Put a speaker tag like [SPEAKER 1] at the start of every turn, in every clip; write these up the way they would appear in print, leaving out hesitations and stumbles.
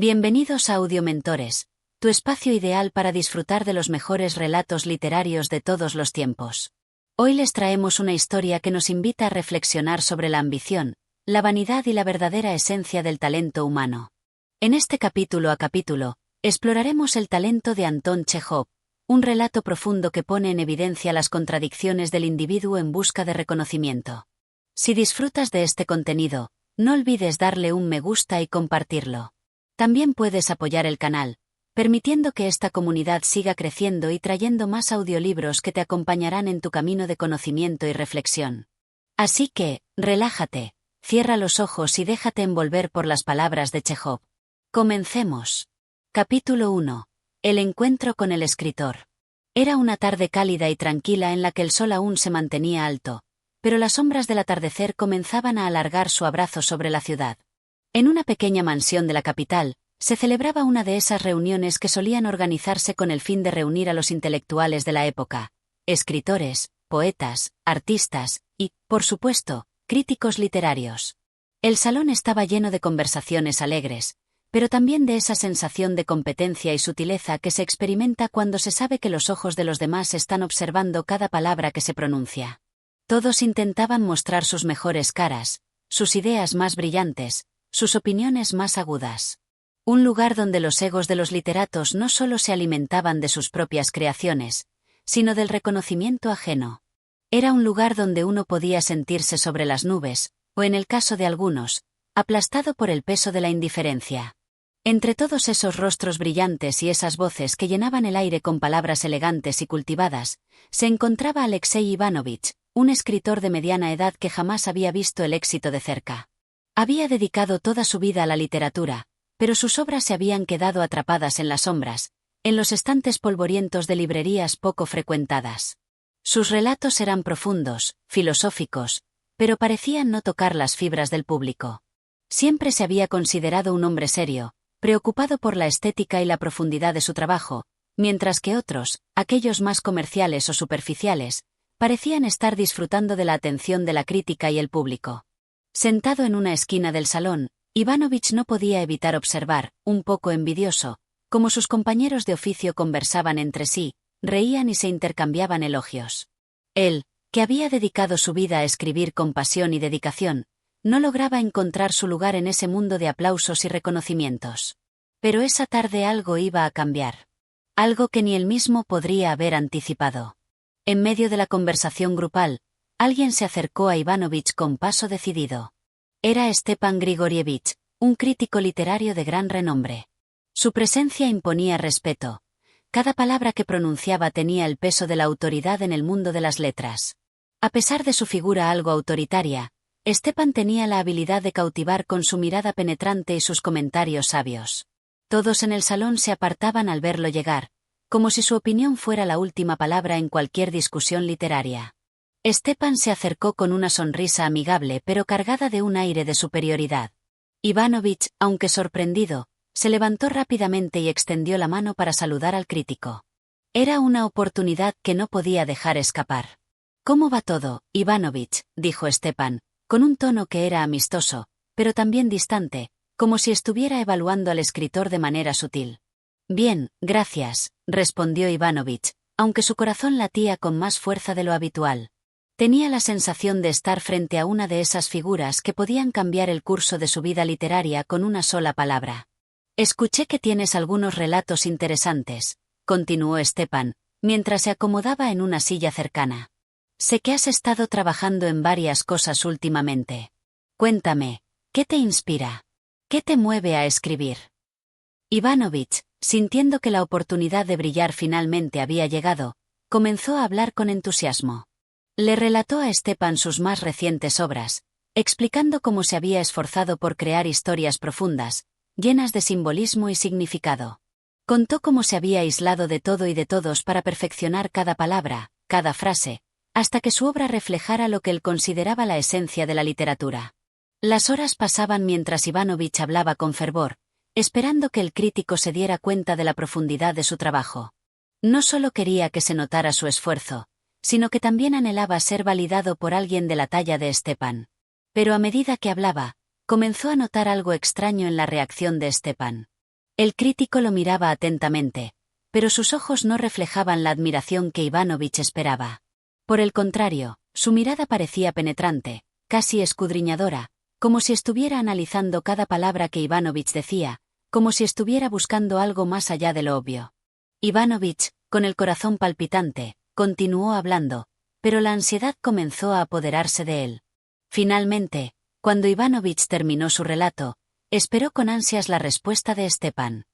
[SPEAKER 1] Bienvenidos a Audiomentores, tu espacio ideal para disfrutar de los mejores relatos literarios de todos los tiempos. Hoy les traemos una historia que nos invita a reflexionar sobre la ambición, la vanidad y la verdadera esencia del talento humano. En este capítulo a capítulo, exploraremos el talento de Anton Chejov, un relato profundo que pone en evidencia las contradicciones del individuo en busca de reconocimiento. Si disfrutas de este contenido, no olvides darle un me gusta y compartirlo. También puedes apoyar el canal, permitiendo que esta comunidad siga creciendo y trayendo más audiolibros que te acompañarán en tu camino de conocimiento y reflexión. Así que, relájate, cierra los ojos y déjate envolver por las palabras de Chejov. Comencemos. Capítulo 1. El encuentro con el escritor. Era una tarde cálida y tranquila en la que el sol aún se mantenía alto, pero las sombras del atardecer comenzaban a alargar su abrazo sobre la ciudad. En una pequeña mansión de la capital, se celebraba una de esas reuniones que solían organizarse con el fin de reunir a los intelectuales de la época, escritores, poetas, artistas y, por supuesto, críticos literarios. El salón estaba lleno de conversaciones alegres, pero también de esa sensación de competencia y sutileza que se experimenta cuando se sabe que los ojos de los demás están observando cada palabra que se pronuncia. Todos intentaban mostrar sus mejores caras, sus ideas más brillantes, sus opiniones más agudas. Un lugar donde los egos de los literatos no solo se alimentaban de sus propias creaciones, sino del reconocimiento ajeno. Era un lugar donde uno podía sentirse sobre las nubes, o en el caso de algunos, aplastado por el peso de la indiferencia. Entre todos esos rostros brillantes y esas voces que llenaban el aire con palabras elegantes y cultivadas, se encontraba Alexei Ivanovich, un escritor de mediana edad que jamás había visto el éxito de cerca. Había dedicado toda su vida a la literatura, pero sus obras se habían quedado atrapadas en las sombras, en los estantes polvorientos de librerías poco frecuentadas. Sus relatos eran profundos, filosóficos, pero parecían no tocar las fibras del público. Siempre se había considerado un hombre serio, preocupado por la estética y la profundidad de su trabajo, mientras que otros, aquellos más comerciales o superficiales, parecían estar disfrutando de la atención de la crítica y el público. Sentado en una esquina del salón, Ivanovich no podía evitar observar, un poco envidioso, cómo sus compañeros de oficio conversaban entre sí, reían y se intercambiaban elogios. Él, que había dedicado su vida a escribir con pasión y dedicación, no lograba encontrar su lugar en ese mundo de aplausos y reconocimientos. Pero esa tarde algo iba a cambiar. Algo que ni él mismo podría haber anticipado. En medio de la conversación grupal, alguien se acercó a Ivanovich con paso decidido. Era Stepan Grigorievich, un crítico literario de gran renombre. Su presencia imponía respeto. Cada palabra que pronunciaba tenía el peso de la autoridad en el mundo de las letras. A pesar de su figura algo autoritaria, Stepan tenía la habilidad de cautivar con su mirada penetrante y sus comentarios sabios. Todos en el salón se apartaban al verlo llegar, como si su opinión fuera la última palabra en cualquier discusión literaria. Stepan se acercó con una sonrisa amigable pero cargada de un aire de superioridad. Ivanovich, aunque sorprendido, se levantó rápidamente y extendió la mano para saludar al crítico. Era una oportunidad que no podía dejar escapar. «¿Cómo va todo, Ivanovich?», dijo Stepan, con un tono que era amistoso, pero también distante, como si estuviera evaluando al escritor de manera sutil. «Bien, gracias», respondió Ivanovich, aunque su corazón latía con más fuerza de lo habitual. Tenía la sensación de estar frente a una de esas figuras que podían cambiar el curso de su vida literaria con una sola palabra. «Escuché que tienes algunos relatos interesantes», continuó Stepan, mientras se acomodaba en una silla cercana. «Sé que has estado trabajando en varias cosas últimamente. Cuéntame, ¿qué te inspira? ¿Qué te mueve a escribir?» Ivanovich, sintiendo que la oportunidad de brillar finalmente había llegado, comenzó a hablar con entusiasmo. Le relató a Stepan sus más recientes obras, explicando cómo se había esforzado por crear historias profundas, llenas de simbolismo y significado. Contó cómo se había aislado de todo y de todos para perfeccionar cada palabra, cada frase, hasta que su obra reflejara lo que él consideraba la esencia de la literatura. Las horas pasaban mientras Ivanovich hablaba con fervor, esperando que el crítico se diera cuenta de la profundidad de su trabajo. No solo quería que se notara su esfuerzo, sino que también anhelaba ser validado por alguien de la talla de Stepan. Pero a medida que hablaba, comenzó a notar algo extraño en la reacción de Stepan. El crítico lo miraba atentamente, pero sus ojos no reflejaban la admiración que Ivanovich esperaba. Por el contrario, su mirada parecía penetrante, casi escudriñadora, como si estuviera analizando cada palabra que Ivanovich decía, como si estuviera buscando algo más allá de lo obvio. Ivanovich, con el corazón palpitante, continuó hablando, pero la ansiedad comenzó a apoderarse de él. Finalmente, cuando Ivanovich terminó su relato, esperó con ansias la respuesta de Stepan.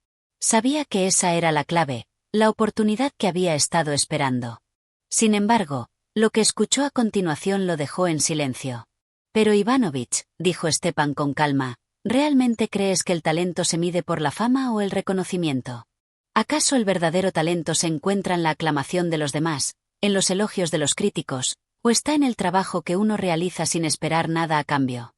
[SPEAKER 1] Sabía que esa era la clave, la oportunidad que había estado esperando. Sin embargo, lo que escuchó a continuación lo dejó en silencio. Pero Ivanovich, dijo Stepan con calma, ¿realmente crees que el talento se mide por la fama o el reconocimiento? ¿Acaso el verdadero talento se encuentra en la aclamación de los demás, en los elogios de los críticos, o está en el trabajo que uno realiza sin esperar nada a cambio?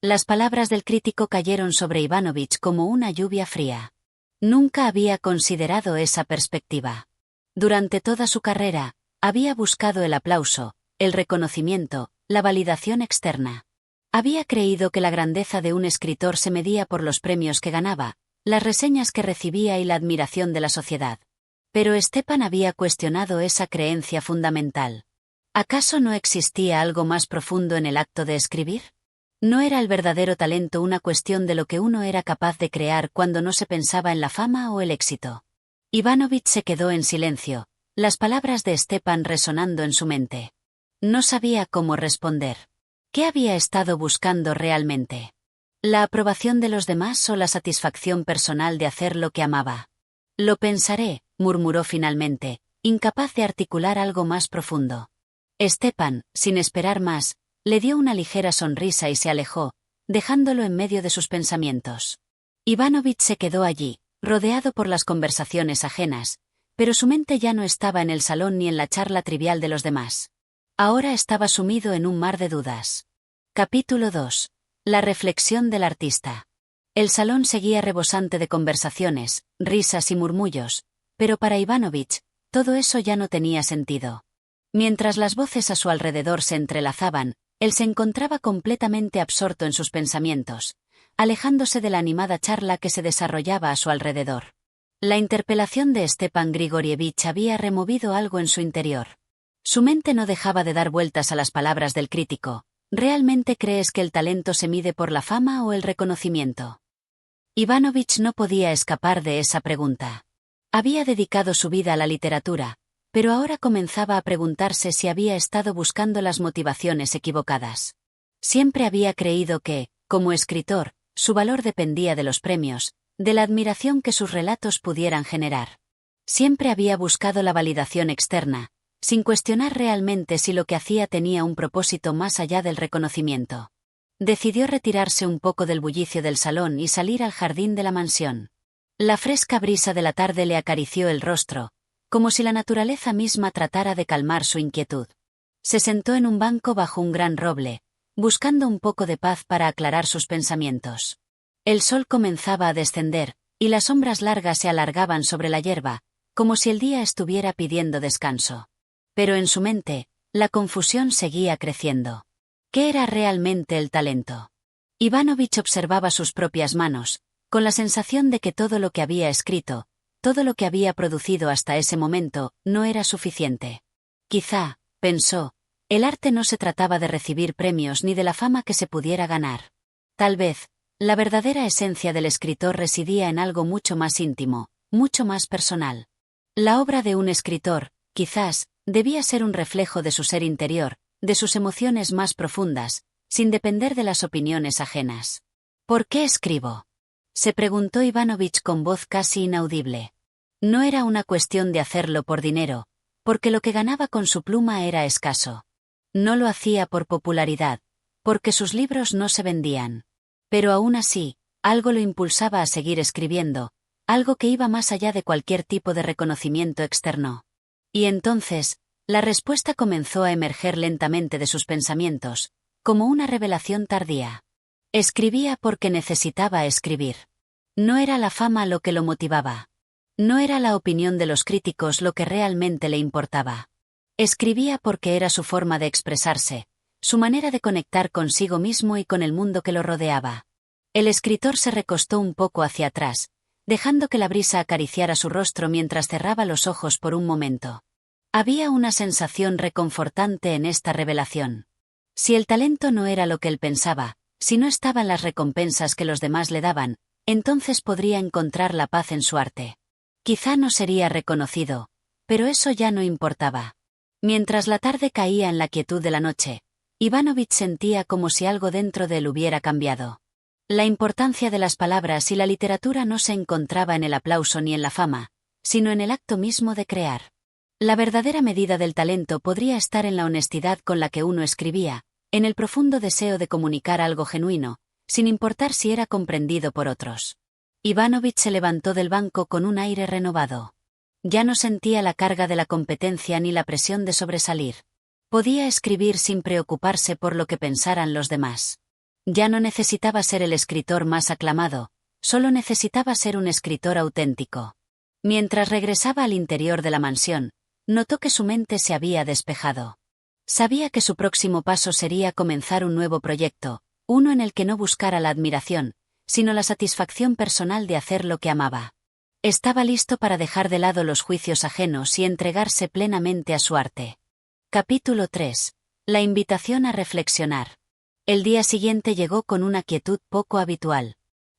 [SPEAKER 1] Las palabras del crítico cayeron sobre Ivanovich como una lluvia fría. Nunca había considerado esa perspectiva. Durante toda su carrera, había buscado el aplauso, el reconocimiento, la validación externa. Había creído que la grandeza de un escritor se medía por los premios que ganaba, las reseñas que recibía y la admiración de la sociedad. Pero Stepan había cuestionado esa creencia fundamental. ¿Acaso no existía algo más profundo en el acto de escribir? ¿No era el verdadero talento una cuestión de lo que uno era capaz de crear cuando no se pensaba en la fama o el éxito? Ivanovich se quedó en silencio, las palabras de Stepan resonando en su mente. No sabía cómo responder. ¿Qué había estado buscando realmente? ¿La aprobación de los demás o la satisfacción personal de hacer lo que amaba? Lo pensaré, murmuró finalmente, incapaz de articular algo más profundo. Stepan, sin esperar más, le dio una ligera sonrisa y se alejó, dejándolo en medio de sus pensamientos. Ivanovich se quedó allí, rodeado por las conversaciones ajenas, pero su mente ya no estaba en el salón ni en la charla trivial de los demás. Ahora estaba sumido en un mar de dudas. Capítulo 2. La reflexión del artista. El salón seguía rebosante de conversaciones, risas y murmullos, pero para Ivanovich, todo eso ya no tenía sentido. Mientras las voces a su alrededor se entrelazaban, él se encontraba completamente absorto en sus pensamientos, alejándose de la animada charla que se desarrollaba a su alrededor. La interpelación de Stepan Grigorievich había removido algo en su interior. Su mente no dejaba de dar vueltas a las palabras del crítico. ¿Realmente crees que el talento se mide por la fama o el reconocimiento? Ivanovich no podía escapar de esa pregunta. Había dedicado su vida a la literatura, pero ahora comenzaba a preguntarse si había estado buscando las motivaciones equivocadas. Siempre había creído que, como escritor, su valor dependía de los premios, de la admiración que sus relatos pudieran generar. Siempre había buscado la validación externa, sin cuestionar realmente si lo que hacía tenía un propósito más allá del reconocimiento. Decidió retirarse un poco del bullicio del salón y salir al jardín de la mansión. La fresca brisa de la tarde le acarició el rostro, como si la naturaleza misma tratara de calmar su inquietud. Se sentó en un banco bajo un gran roble, buscando un poco de paz para aclarar sus pensamientos. El sol comenzaba a descender, y las sombras largas se alargaban sobre la hierba, como si el día estuviera pidiendo descanso. Pero en su mente, la confusión seguía creciendo. ¿Qué era realmente el talento? Ivanovich observaba sus propias manos, con la sensación de que todo lo que había escrito, todo lo que había producido hasta ese momento, no era suficiente. Quizá, pensó, el arte no se trataba de recibir premios ni de la fama que se pudiera ganar. Tal vez, la verdadera esencia del escritor residía en algo mucho más íntimo, mucho más personal. La obra de un escritor, quizás, debía ser un reflejo de su ser interior, de sus emociones más profundas, sin depender de las opiniones ajenas. ¿Por qué escribo? Se preguntó Ivanovich con voz casi inaudible. No era una cuestión de hacerlo por dinero, porque lo que ganaba con su pluma era escaso. No lo hacía por popularidad, porque sus libros no se vendían. Pero aún así, algo lo impulsaba a seguir escribiendo, algo que iba más allá de cualquier tipo de reconocimiento externo. Y entonces, la respuesta comenzó a emerger lentamente de sus pensamientos, como una revelación tardía. Escribía porque necesitaba escribir. No era la fama lo que lo motivaba. No era la opinión de los críticos lo que realmente le importaba. Escribía porque era su forma de expresarse, su manera de conectar consigo mismo y con el mundo que lo rodeaba. El escritor se recostó un poco hacia atrás, dejando que la brisa acariciara su rostro mientras cerraba los ojos por un momento. Había una sensación reconfortante en esta revelación. Si el talento no era lo que él pensaba, si no estaban las recompensas que los demás le daban, entonces podría encontrar la paz en su arte. Quizá no sería reconocido, pero eso ya no importaba. Mientras la tarde caía en la quietud de la noche, Ivanović sentía como si algo dentro de él hubiera cambiado. La importancia de las palabras y la literatura no se encontraba en el aplauso ni en la fama, sino en el acto mismo de crear. La verdadera medida del talento podría estar en la honestidad con la que uno escribía, en el profundo deseo de comunicar algo genuino, sin importar si era comprendido por otros. Ivanović se levantó del banco con un aire renovado. Ya no sentía la carga de la competencia ni la presión de sobresalir. Podía escribir sin preocuparse por lo que pensaran los demás. Ya no necesitaba ser el escritor más aclamado, solo necesitaba ser un escritor auténtico. Mientras regresaba al interior de la mansión, notó que su mente se había despejado. Sabía que su próximo paso sería comenzar un nuevo proyecto, uno en el que no buscara la admiración, sino la satisfacción personal de hacer lo que amaba. Estaba listo para dejar de lado los juicios ajenos y entregarse plenamente a su arte. Capítulo 3. La invitación a reflexionar. El día siguiente llegó con una quietud poco habitual.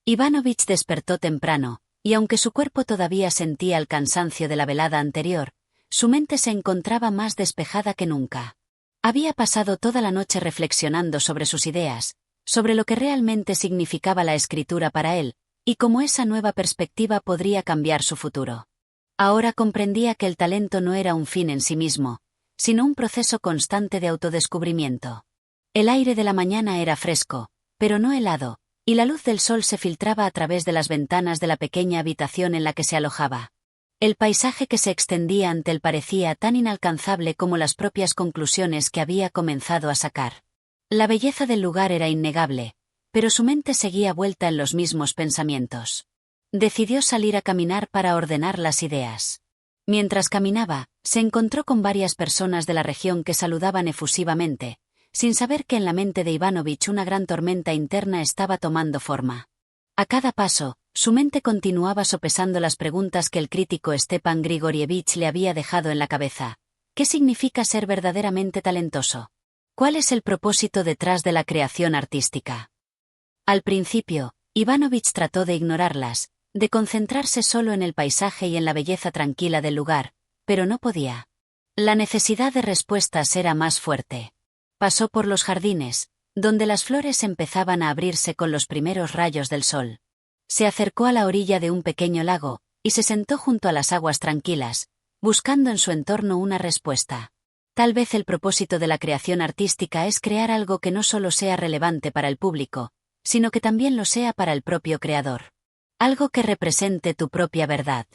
[SPEAKER 1] Ivanović despertó temprano, y aunque su cuerpo todavía sentía el cansancio de la velada anterior, su mente se encontraba más despejada que nunca. Había pasado toda la noche reflexionando sobre sus ideas, sobre lo que realmente significaba la escritura para él, y cómo esa nueva perspectiva podría cambiar su futuro. Ahora comprendía que el talento no era un fin en sí mismo, sino un proceso constante de autodescubrimiento. El aire de la mañana era fresco, pero no helado, y la luz del sol se filtraba a través de las ventanas de la pequeña habitación en la que se alojaba. El paisaje que se extendía ante él parecía tan inalcanzable como las propias conclusiones que había comenzado a sacar. La belleza del lugar era innegable, pero su mente seguía vuelta en los mismos pensamientos. Decidió salir a caminar para ordenar las ideas. Mientras caminaba, se encontró con varias personas de la región que saludaban efusivamente, sin saber que en la mente de Ivanović una gran tormenta interna estaba tomando forma. A cada paso, su mente continuaba sopesando las preguntas que el crítico Stepan Grigorievich le había dejado en la cabeza. ¿Qué significa ser verdaderamente talentoso? ¿Cuál es el propósito detrás de la creación artística? Al principio, Ivanović trató de ignorarlas, de concentrarse solo en el paisaje y en la belleza tranquila del lugar, pero no podía. La necesidad de respuestas era más fuerte. Pasó por los jardines, donde las flores empezaban a abrirse con los primeros rayos del sol. Se acercó a la orilla de un pequeño lago, y se sentó junto a las aguas tranquilas, buscando en su entorno una respuesta. Tal vez el propósito de la creación artística es crear algo que no solo sea relevante para el público, sino que también lo sea para el propio creador. Algo que represente tu propia verdad.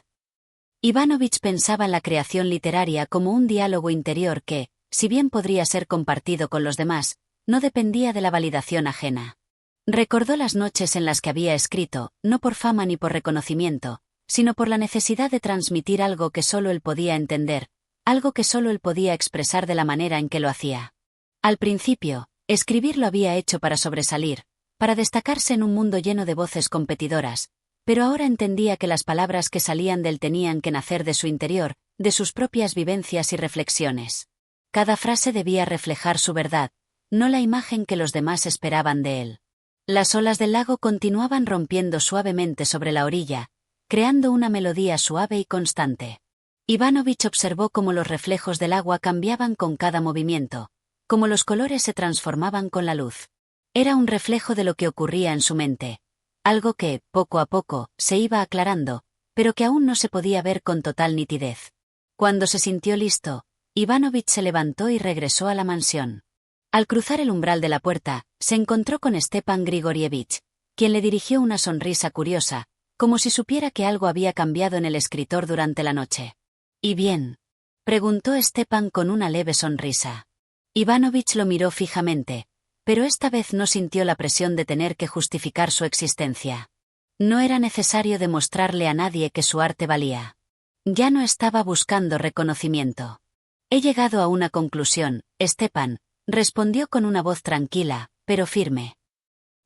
[SPEAKER 1] Ivanović pensaba en la creación literaria como un diálogo interior que, si bien podría ser compartido con los demás, no dependía de la validación ajena. Recordó las noches en las que había escrito, no por fama ni por reconocimiento, sino por la necesidad de transmitir algo que solo él podía entender, algo que solo él podía expresar de la manera en que lo hacía. Al principio, escribir lo había hecho para sobresalir, para destacarse en un mundo lleno de voces competidoras, pero ahora entendía que las palabras que salían de él tenían que nacer de su interior, de sus propias vivencias y reflexiones. Cada frase debía reflejar su verdad, no la imagen que los demás esperaban de él. Las olas del lago continuaban rompiendo suavemente sobre la orilla, creando una melodía suave y constante. Ivanović observó cómo los reflejos del agua cambiaban con cada movimiento, cómo los colores se transformaban con la luz. Era un reflejo de lo que ocurría en su mente, algo que, poco a poco, se iba aclarando, pero que aún no se podía ver con total nitidez. Cuando se sintió listo, Ivanović se levantó y regresó a la mansión. Al cruzar el umbral de la puerta, se encontró con Stepan Grigorievich, quien le dirigió una sonrisa curiosa, como si supiera que algo había cambiado en el escritor durante la noche. ¿Y bien?, preguntó Stepan con una leve sonrisa. Ivanović lo miró fijamente, pero esta vez no sintió la presión de tener que justificar su existencia. No era necesario demostrarle a nadie que su arte valía. Ya no estaba buscando reconocimiento. He llegado a una conclusión, Stepan, respondió con una voz tranquila, pero firme.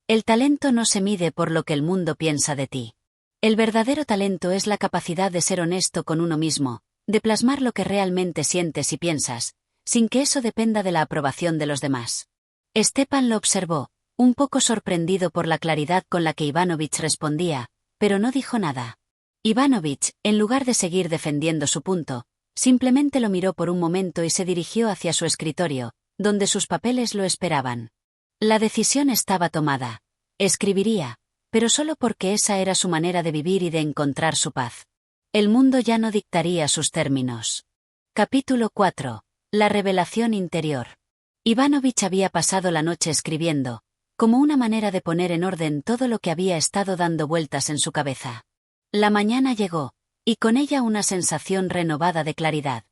[SPEAKER 1] El talento no se mide por lo que el mundo piensa de ti. El verdadero talento es la capacidad de ser honesto con uno mismo, de plasmar lo que realmente sientes y piensas, sin que eso dependa de la aprobación de los demás. Stepan lo observó, un poco sorprendido por la claridad con la que Ivanovich respondía, pero no dijo nada. Ivanovich, en lugar de seguir defendiendo su punto, simplemente lo miró por un momento y se dirigió hacia su escritorio, donde sus papeles lo esperaban. La decisión estaba tomada. Escribiría, pero solo porque esa era su manera de vivir y de encontrar su paz. El mundo ya no dictaría sus términos. Capítulo 4. La revelación interior. Ivanovich había pasado la noche escribiendo, como una manera de poner en orden todo lo que había estado dando vueltas en su cabeza. La mañana llegó, y con ella una sensación renovada de claridad.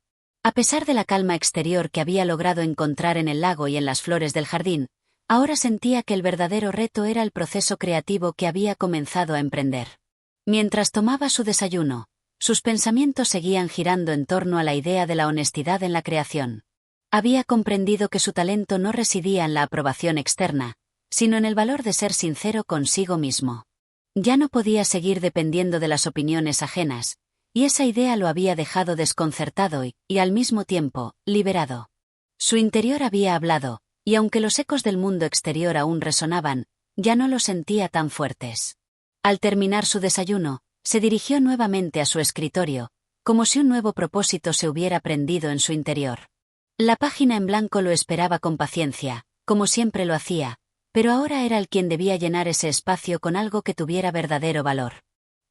[SPEAKER 1] A pesar de la calma exterior que había logrado encontrar en el lago y en las flores del jardín, ahora sentía que el verdadero reto era el proceso creativo que había comenzado a emprender. Mientras tomaba su desayuno, sus pensamientos seguían girando en torno a la idea de la honestidad en la creación. Había comprendido que su talento no residía en la aprobación externa, sino en el valor de ser sincero consigo mismo. Ya no podía seguir dependiendo de las opiniones ajenas, y esa idea lo había dejado desconcertado y al mismo tiempo, liberado. Su interior había hablado, y aunque los ecos del mundo exterior aún resonaban, ya no los sentía tan fuertes. Al terminar su desayuno, se dirigió nuevamente a su escritorio, como si un nuevo propósito se hubiera prendido en su interior. La página en blanco lo esperaba con paciencia, como siempre lo hacía, pero ahora era él quien debía llenar ese espacio con algo que tuviera verdadero valor.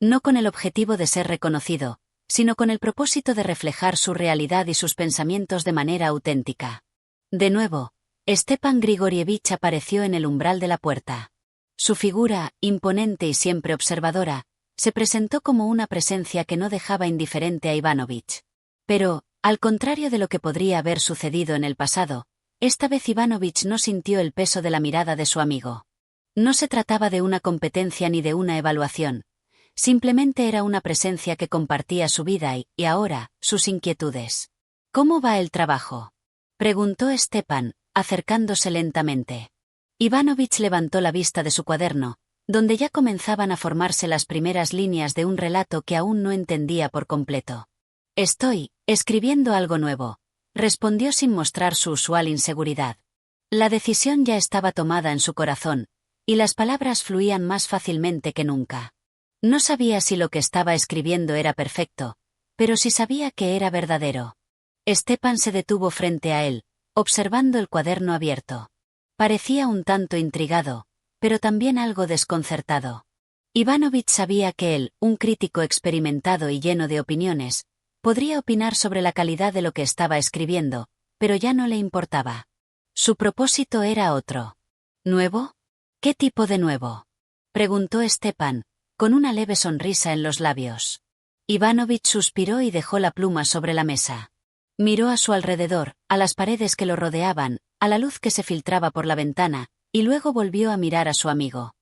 [SPEAKER 1] No con el objetivo de ser reconocido, sino con el propósito de reflejar su realidad y sus pensamientos de manera auténtica. De nuevo, Stepan Grigorievich apareció en el umbral de la puerta. Su figura, imponente y siempre observadora, se presentó como una presencia que no dejaba indiferente a Ivanovich. Pero, al contrario de lo que podría haber sucedido en el pasado, esta vez Ivanovich no sintió el peso de la mirada de su amigo. No se trataba de una competencia ni de una evaluación, simplemente era una presencia que compartía su vida y ahora, sus inquietudes. ¿Cómo va el trabajo?, preguntó Stepan, acercándose lentamente. Ivanovich levantó la vista de su cuaderno, donde ya comenzaban a formarse las primeras líneas de un relato que aún no entendía por completo. Estoy escribiendo algo nuevo, respondió sin mostrar su usual inseguridad. La decisión ya estaba tomada en su corazón, y las palabras fluían más fácilmente que nunca. No sabía si lo que estaba escribiendo era perfecto, pero sí sabía que era verdadero. Stepan se detuvo frente a él, observando el cuaderno abierto. Parecía un tanto intrigado, pero también algo desconcertado. Ivanovich sabía que él, un crítico experimentado y lleno de opiniones, podría opinar sobre la calidad de lo que estaba escribiendo, pero ya no le importaba. Su propósito era otro. ¿Nuevo? ¿Qué tipo de nuevo?, preguntó Stepan, con una leve sonrisa en los labios. Ivanovich suspiró y dejó la pluma sobre la mesa. Miró a su alrededor, a las paredes que lo rodeaban, a la luz que se filtraba por la ventana, y luego volvió a mirar a su amigo.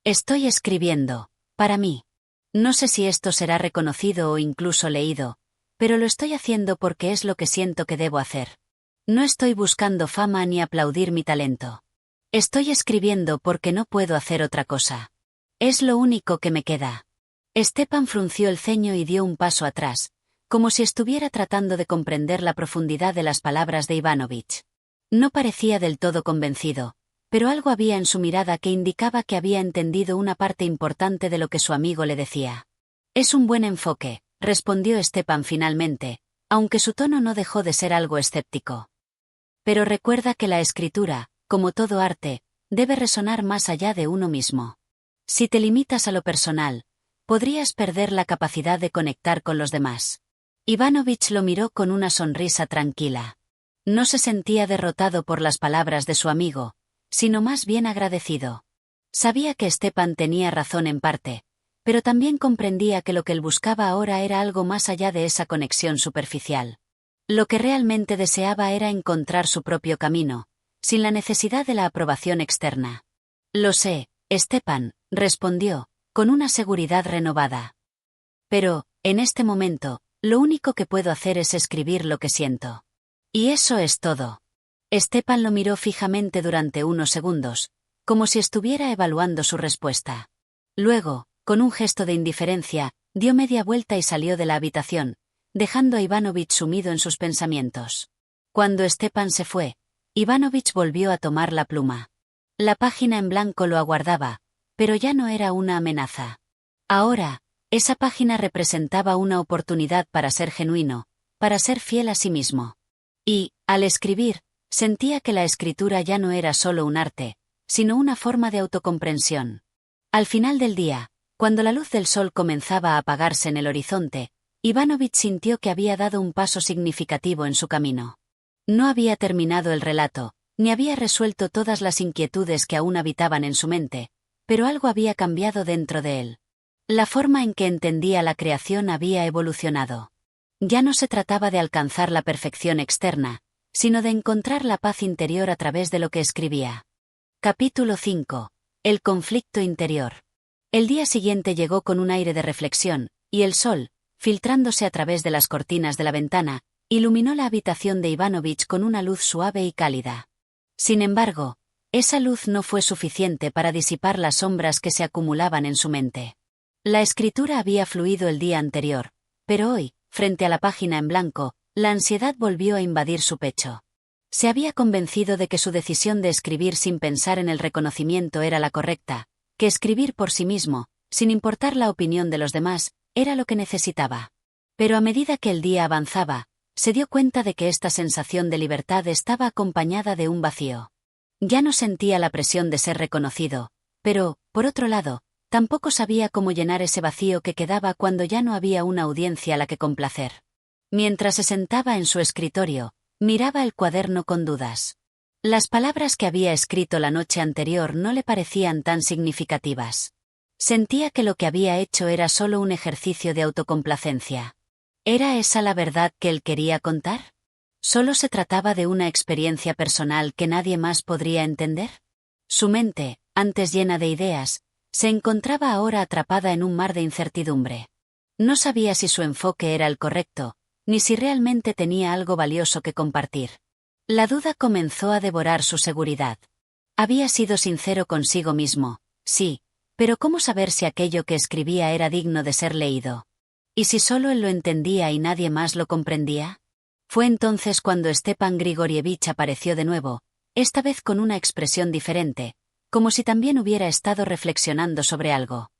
[SPEAKER 1] Estoy escribiendo, para mí. No sé si esto será reconocido o incluso leído, pero lo estoy haciendo porque es lo que siento que debo hacer. No estoy buscando fama ni aplaudir mi talento. Estoy escribiendo porque no puedo hacer otra cosa. Es lo único que me queda. Stepan frunció el ceño y dio un paso atrás, como si estuviera tratando de comprender la profundidad de las palabras de Ivanovich. No parecía del todo convencido, pero algo había en su mirada que indicaba que había entendido una parte importante de lo que su amigo le decía. Es un buen enfoque, respondió Stepan finalmente, aunque su tono no dejó de ser algo escéptico. Pero recuerda que la escritura, como todo arte, debe resonar más allá de uno mismo. Si te limitas a lo personal, podrías perder la capacidad de conectar con los demás. Ivanovich lo miró con una sonrisa tranquila. No se sentía derrotado por las palabras de su amigo, sino más bien agradecido. Sabía que Stepan tenía razón en parte, pero también comprendía que lo que él buscaba ahora era algo más allá de esa conexión superficial. Lo que realmente deseaba era encontrar su propio camino, sin la necesidad de la aprobación externa. Lo sé, Stepan, respondió, con una seguridad renovada. Pero, en este momento, lo único que puedo hacer es escribir lo que siento. Y eso es todo. Stepan lo miró fijamente durante unos segundos, como si estuviera evaluando su respuesta. Luego, Con un gesto de indiferencia, dio media vuelta y salió de la habitación, dejando a Ivanovich sumido en sus pensamientos. Cuando Stepan se fue, Ivanovich volvió a tomar la pluma. La página en blanco lo aguardaba, pero ya no era una amenaza. Ahora, esa página representaba una oportunidad para ser genuino, para ser fiel a sí mismo. Y, al escribir, sentía que la escritura ya no era solo un arte, sino una forma de autocomprensión. Al final del día, cuando la luz del sol comenzaba a apagarse en el horizonte, Ivanovich sintió que había dado un paso significativo en su camino. No había terminado el relato, ni había resuelto todas las inquietudes que aún habitaban en su mente, pero algo había cambiado dentro de él. La forma en que entendía la creación había evolucionado. Ya no se trataba de alcanzar la perfección externa, sino de encontrar la paz interior a través de lo que escribía. Capítulo 5. El conflicto interior. El día siguiente llegó con un aire de reflexión, y el sol, filtrándose a través de las cortinas de la ventana, iluminó la habitación de Ivanovich con una luz suave y cálida. Sin embargo, esa luz no fue suficiente para disipar las sombras que se acumulaban en su mente. La escritura había fluido el día anterior, pero hoy, frente a la página en blanco, la ansiedad volvió a invadir su pecho. Se había convencido de que su decisión de escribir sin pensar en el reconocimiento era la correcta, que escribir por sí mismo, sin importar la opinión de los demás, era lo que necesitaba. Pero a medida que el día avanzaba, se dio cuenta de que esta sensación de libertad estaba acompañada de un vacío. Ya no sentía la presión de ser reconocido, pero, por otro lado, tampoco sabía cómo llenar ese vacío que quedaba cuando ya no había una audiencia a la que complacer. Mientras se sentaba en su escritorio, miraba el cuaderno con dudas. Las palabras que había escrito la noche anterior no le parecían tan significativas. Sentía que lo que había hecho era solo un ejercicio de autocomplacencia. ¿Era esa la verdad que él quería contar? ¿Solo se trataba de una experiencia personal que nadie más podría entender? Su mente, antes llena de ideas, se encontraba ahora atrapada en un mar de incertidumbre. No sabía si su enfoque era el correcto, ni si realmente tenía algo valioso que compartir. La duda comenzó a devorar su seguridad. Había sido sincero consigo mismo, sí, pero ¿cómo saber si aquello que escribía era digno de ser leído? ¿Y si solo él lo entendía y nadie más lo comprendía? Fue entonces cuando Stepan Grigorievich apareció de nuevo, esta vez con una expresión diferente, como si también hubiera estado reflexionando sobre algo.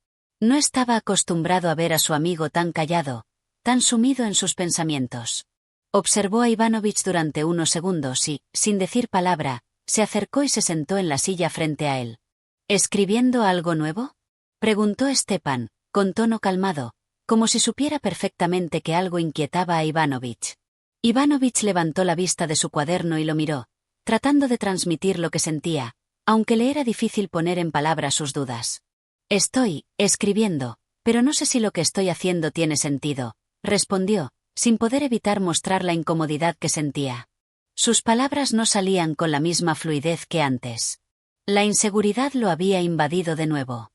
[SPEAKER 1] No estaba acostumbrado a ver a su amigo tan callado, tan sumido en sus pensamientos. Observó a Ivanovich durante unos segundos y, sin decir palabra, se acercó y se sentó en la silla frente a él. ¿Escribiendo algo nuevo?, preguntó Stepan, con tono calmado, como si supiera perfectamente que algo inquietaba a Ivanovich. Ivanovich levantó la vista de su cuaderno y lo miró, tratando de transmitir lo que sentía, aunque le era difícil poner en palabras sus dudas. Estoy escribiendo, pero no sé si lo que estoy haciendo tiene sentido, respondió, sin poder evitar mostrar la incomodidad que sentía. Sus palabras no salían con la misma fluidez que antes. La inseguridad lo había invadido de nuevo.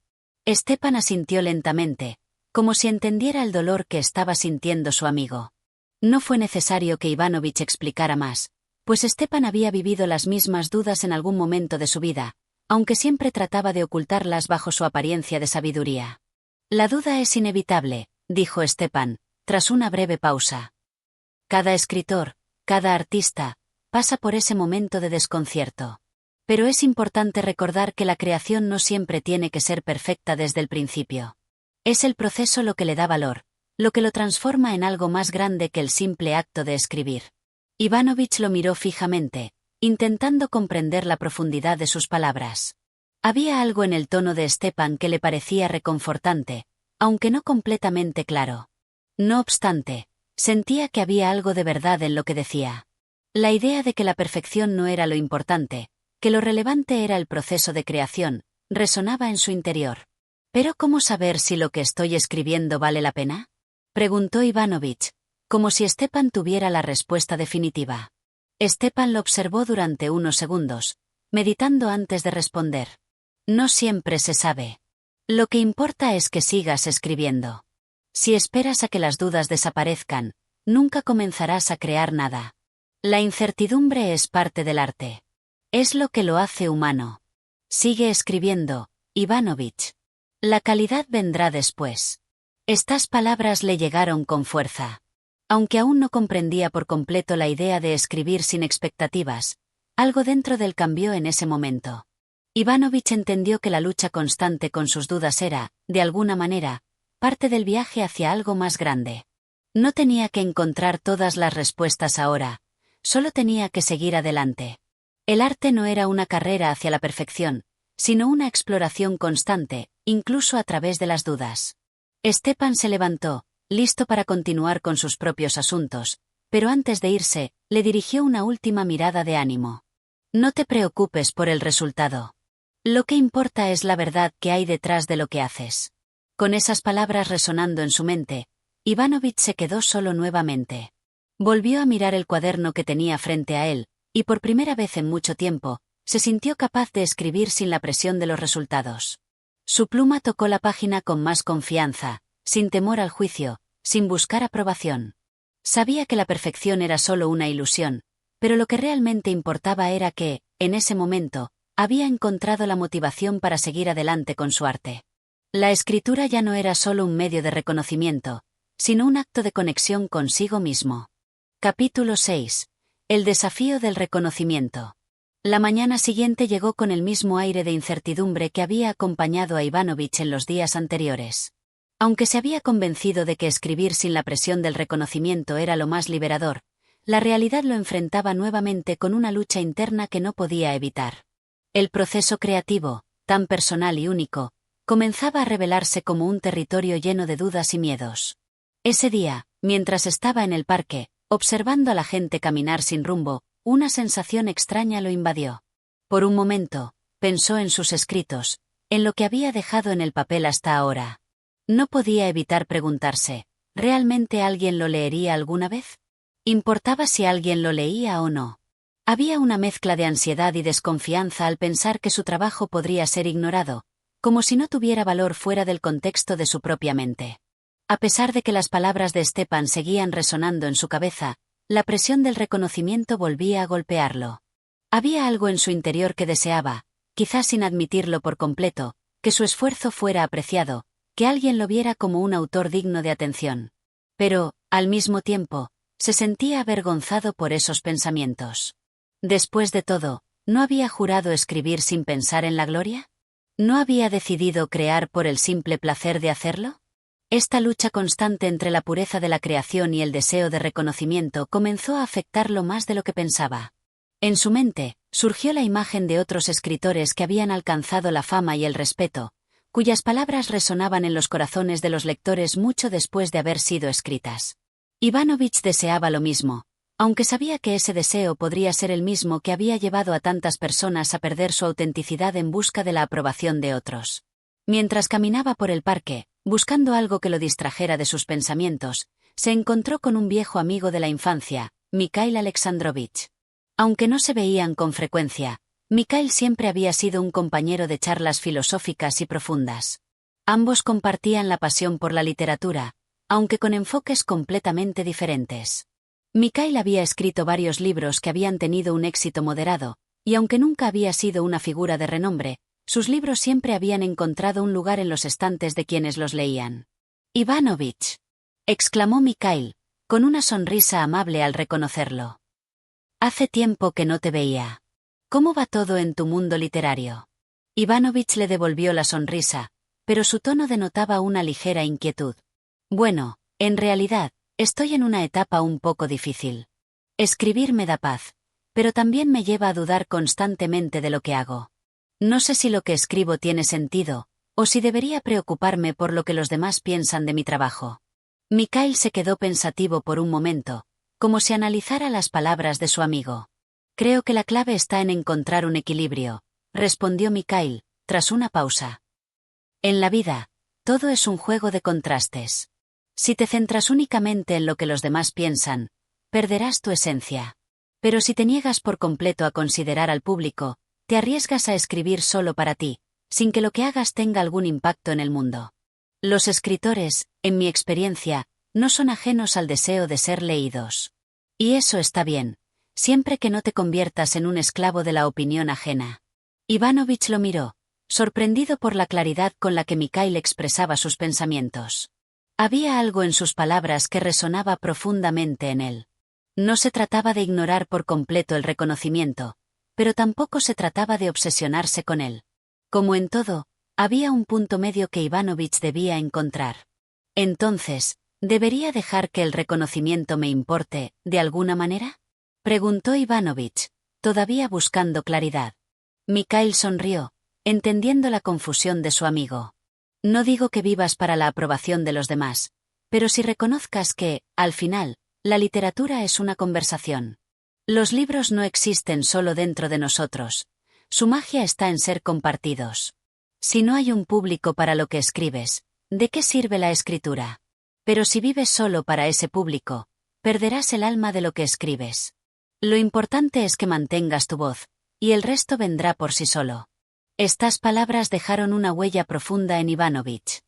[SPEAKER 1] Stepan asintió lentamente, como si entendiera el dolor que estaba sintiendo su amigo. No fue necesario que Ivanovich explicara más, pues Stepan había vivido las mismas dudas en algún momento de su vida, aunque siempre trataba de ocultarlas bajo su apariencia de sabiduría. La duda es inevitable, dijo Stepan, tras una breve pausa. Cada escritor, cada artista, pasa por ese momento de desconcierto. Pero es importante recordar que la creación no siempre tiene que ser perfecta desde el principio. Es el proceso lo que le da valor, lo que lo transforma en algo más grande que el simple acto de escribir. Ivanovich lo miró fijamente, intentando comprender la profundidad de sus palabras. Había algo en el tono de Stepan que le parecía reconfortante, aunque no completamente claro. No obstante, sentía que había algo de verdad en lo que decía. La idea de que la perfección no era lo importante, que lo relevante era el proceso de creación, resonaba en su interior. ¿Pero cómo saber si lo que estoy escribiendo vale la pena?, preguntó Ivanovich, como si Stepan tuviera la respuesta definitiva. Stepan lo observó durante unos segundos, meditando antes de responder. No siempre se sabe. Lo que importa es que sigas escribiendo. Si esperas a que las dudas desaparezcan, nunca comenzarás a crear nada. La incertidumbre es parte del arte. Es lo que lo hace humano. Sigue escribiendo, Ivanovich. La calidad vendrá después. Estas palabras le llegaron con fuerza. Aunque aún no comprendía por completo la idea de escribir sin expectativas, algo dentro de él cambió en ese momento. Ivanovich entendió que la lucha constante con sus dudas era, de alguna manera, parte del viaje hacia algo más grande. No tenía que encontrar todas las respuestas ahora, solo tenía que seguir adelante. El arte no era una carrera hacia la perfección, sino una exploración constante, incluso a través de las dudas. Stepan se levantó, listo para continuar con sus propios asuntos, pero antes de irse, le dirigió una última mirada de ánimo. No te preocupes por el resultado. Lo que importa es la verdad que hay detrás de lo que haces. Con esas palabras resonando en su mente, Ivanovich se quedó solo nuevamente. Volvió a mirar el cuaderno que tenía frente a él, y por primera vez en mucho tiempo, se sintió capaz de escribir sin la presión de los resultados. Su pluma tocó la página con más confianza, sin temor al juicio, sin buscar aprobación. Sabía que la perfección era solo una ilusión, pero lo que realmente importaba era que, en ese momento, había encontrado la motivación para seguir adelante con su arte. La escritura ya no era solo un medio de reconocimiento, sino un acto de conexión consigo mismo. Capítulo 6. El desafío del reconocimiento. La mañana siguiente llegó con el mismo aire de incertidumbre que había acompañado a Ivanovich en los días anteriores. Aunque se había convencido de que escribir sin la presión del reconocimiento era lo más liberador, la realidad lo enfrentaba nuevamente con una lucha interna que no podía evitar. El proceso creativo, tan personal y único, comenzaba a revelarse como un territorio lleno de dudas y miedos. Ese día, mientras estaba en el parque, observando a la gente caminar sin rumbo, una sensación extraña lo invadió. Por un momento, pensó en sus escritos, en lo que había dejado en el papel hasta ahora. No podía evitar preguntarse, ¿realmente alguien lo leería alguna vez? ¿Importaba si alguien lo leía o no? Había una mezcla de ansiedad y desconfianza al pensar que su trabajo podría ser ignorado, como si no tuviera valor fuera del contexto de su propia mente. A pesar de que las palabras de Stepan seguían resonando en su cabeza, la presión del reconocimiento volvía a golpearlo. Había algo en su interior que deseaba, quizás sin admitirlo por completo, que su esfuerzo fuera apreciado, que alguien lo viera como un autor digno de atención. Pero, al mismo tiempo, se sentía avergonzado por esos pensamientos. Después de todo, ¿no había jurado escribir sin pensar en la gloria? ¿No había decidido crear por el simple placer de hacerlo? Esta lucha constante entre la pureza de la creación y el deseo de reconocimiento comenzó a afectarlo más de lo que pensaba. En su mente, surgió la imagen de otros escritores que habían alcanzado la fama y el respeto, cuyas palabras resonaban en los corazones de los lectores mucho después de haber sido escritas. Ivanovich deseaba lo mismo, aunque sabía que ese deseo podría ser el mismo que había llevado a tantas personas a perder su autenticidad en busca de la aprobación de otros. Mientras caminaba por el parque, buscando algo que lo distrajera de sus pensamientos, se encontró con un viejo amigo de la infancia, Mikhail Alexandrovich. Aunque no se veían con frecuencia, Mikhail siempre había sido un compañero de charlas filosóficas y profundas. Ambos compartían la pasión por la literatura, aunque con enfoques completamente diferentes. Mikhail había escrito varios libros que habían tenido un éxito moderado, y aunque nunca había sido una figura de renombre, sus libros siempre habían encontrado un lugar en los estantes de quienes los leían. «Ivanovich», exclamó Mikhail, con una sonrisa amable al reconocerlo. «Hace tiempo que no te veía. ¿Cómo va todo en tu mundo literario?» Ivanovich le devolvió la sonrisa, pero su tono denotaba una ligera inquietud. «Bueno, en realidad, estoy en una etapa un poco difícil. Escribir me da paz, pero también me lleva a dudar constantemente de lo que hago. No sé si lo que escribo tiene sentido, o si debería preocuparme por lo que los demás piensan de mi trabajo». Mikhail se quedó pensativo por un momento, como si analizara las palabras de su amigo. «Creo que la clave está en encontrar un equilibrio», respondió Mikhail, tras una pausa. «En la vida, todo es un juego de contrastes. Si te centras únicamente en lo que los demás piensan, perderás tu esencia. Pero si te niegas por completo a considerar al público, te arriesgas a escribir solo para ti, sin que lo que hagas tenga algún impacto en el mundo. Los escritores, en mi experiencia, no son ajenos al deseo de ser leídos. Y eso está bien, siempre que no te conviertas en un esclavo de la opinión ajena». Ivanovich lo miró, sorprendido por la claridad con la que Mikhail expresaba sus pensamientos. Había algo en sus palabras que resonaba profundamente en él. No se trataba de ignorar por completo el reconocimiento, pero tampoco se trataba de obsesionarse con él. Como en todo, había un punto medio que Ivanovich debía encontrar. Entonces, ¿debería dejar que el reconocimiento me importe, de alguna manera? Preguntó Ivanovich, todavía buscando claridad. Mikhail sonrió, entendiendo la confusión de su amigo. No digo que vivas para la aprobación de los demás, pero si reconozcas que, al final, la literatura es una conversación. Los libros no existen solo dentro de nosotros. Su magia está en ser compartidos. Si no hay un público para lo que escribes, ¿de qué sirve la escritura? Pero si vives solo para ese público, perderás el alma de lo que escribes. Lo importante es que mantengas tu voz, y el resto vendrá por sí solo. Estas palabras dejaron una huella profunda en Ivanovich.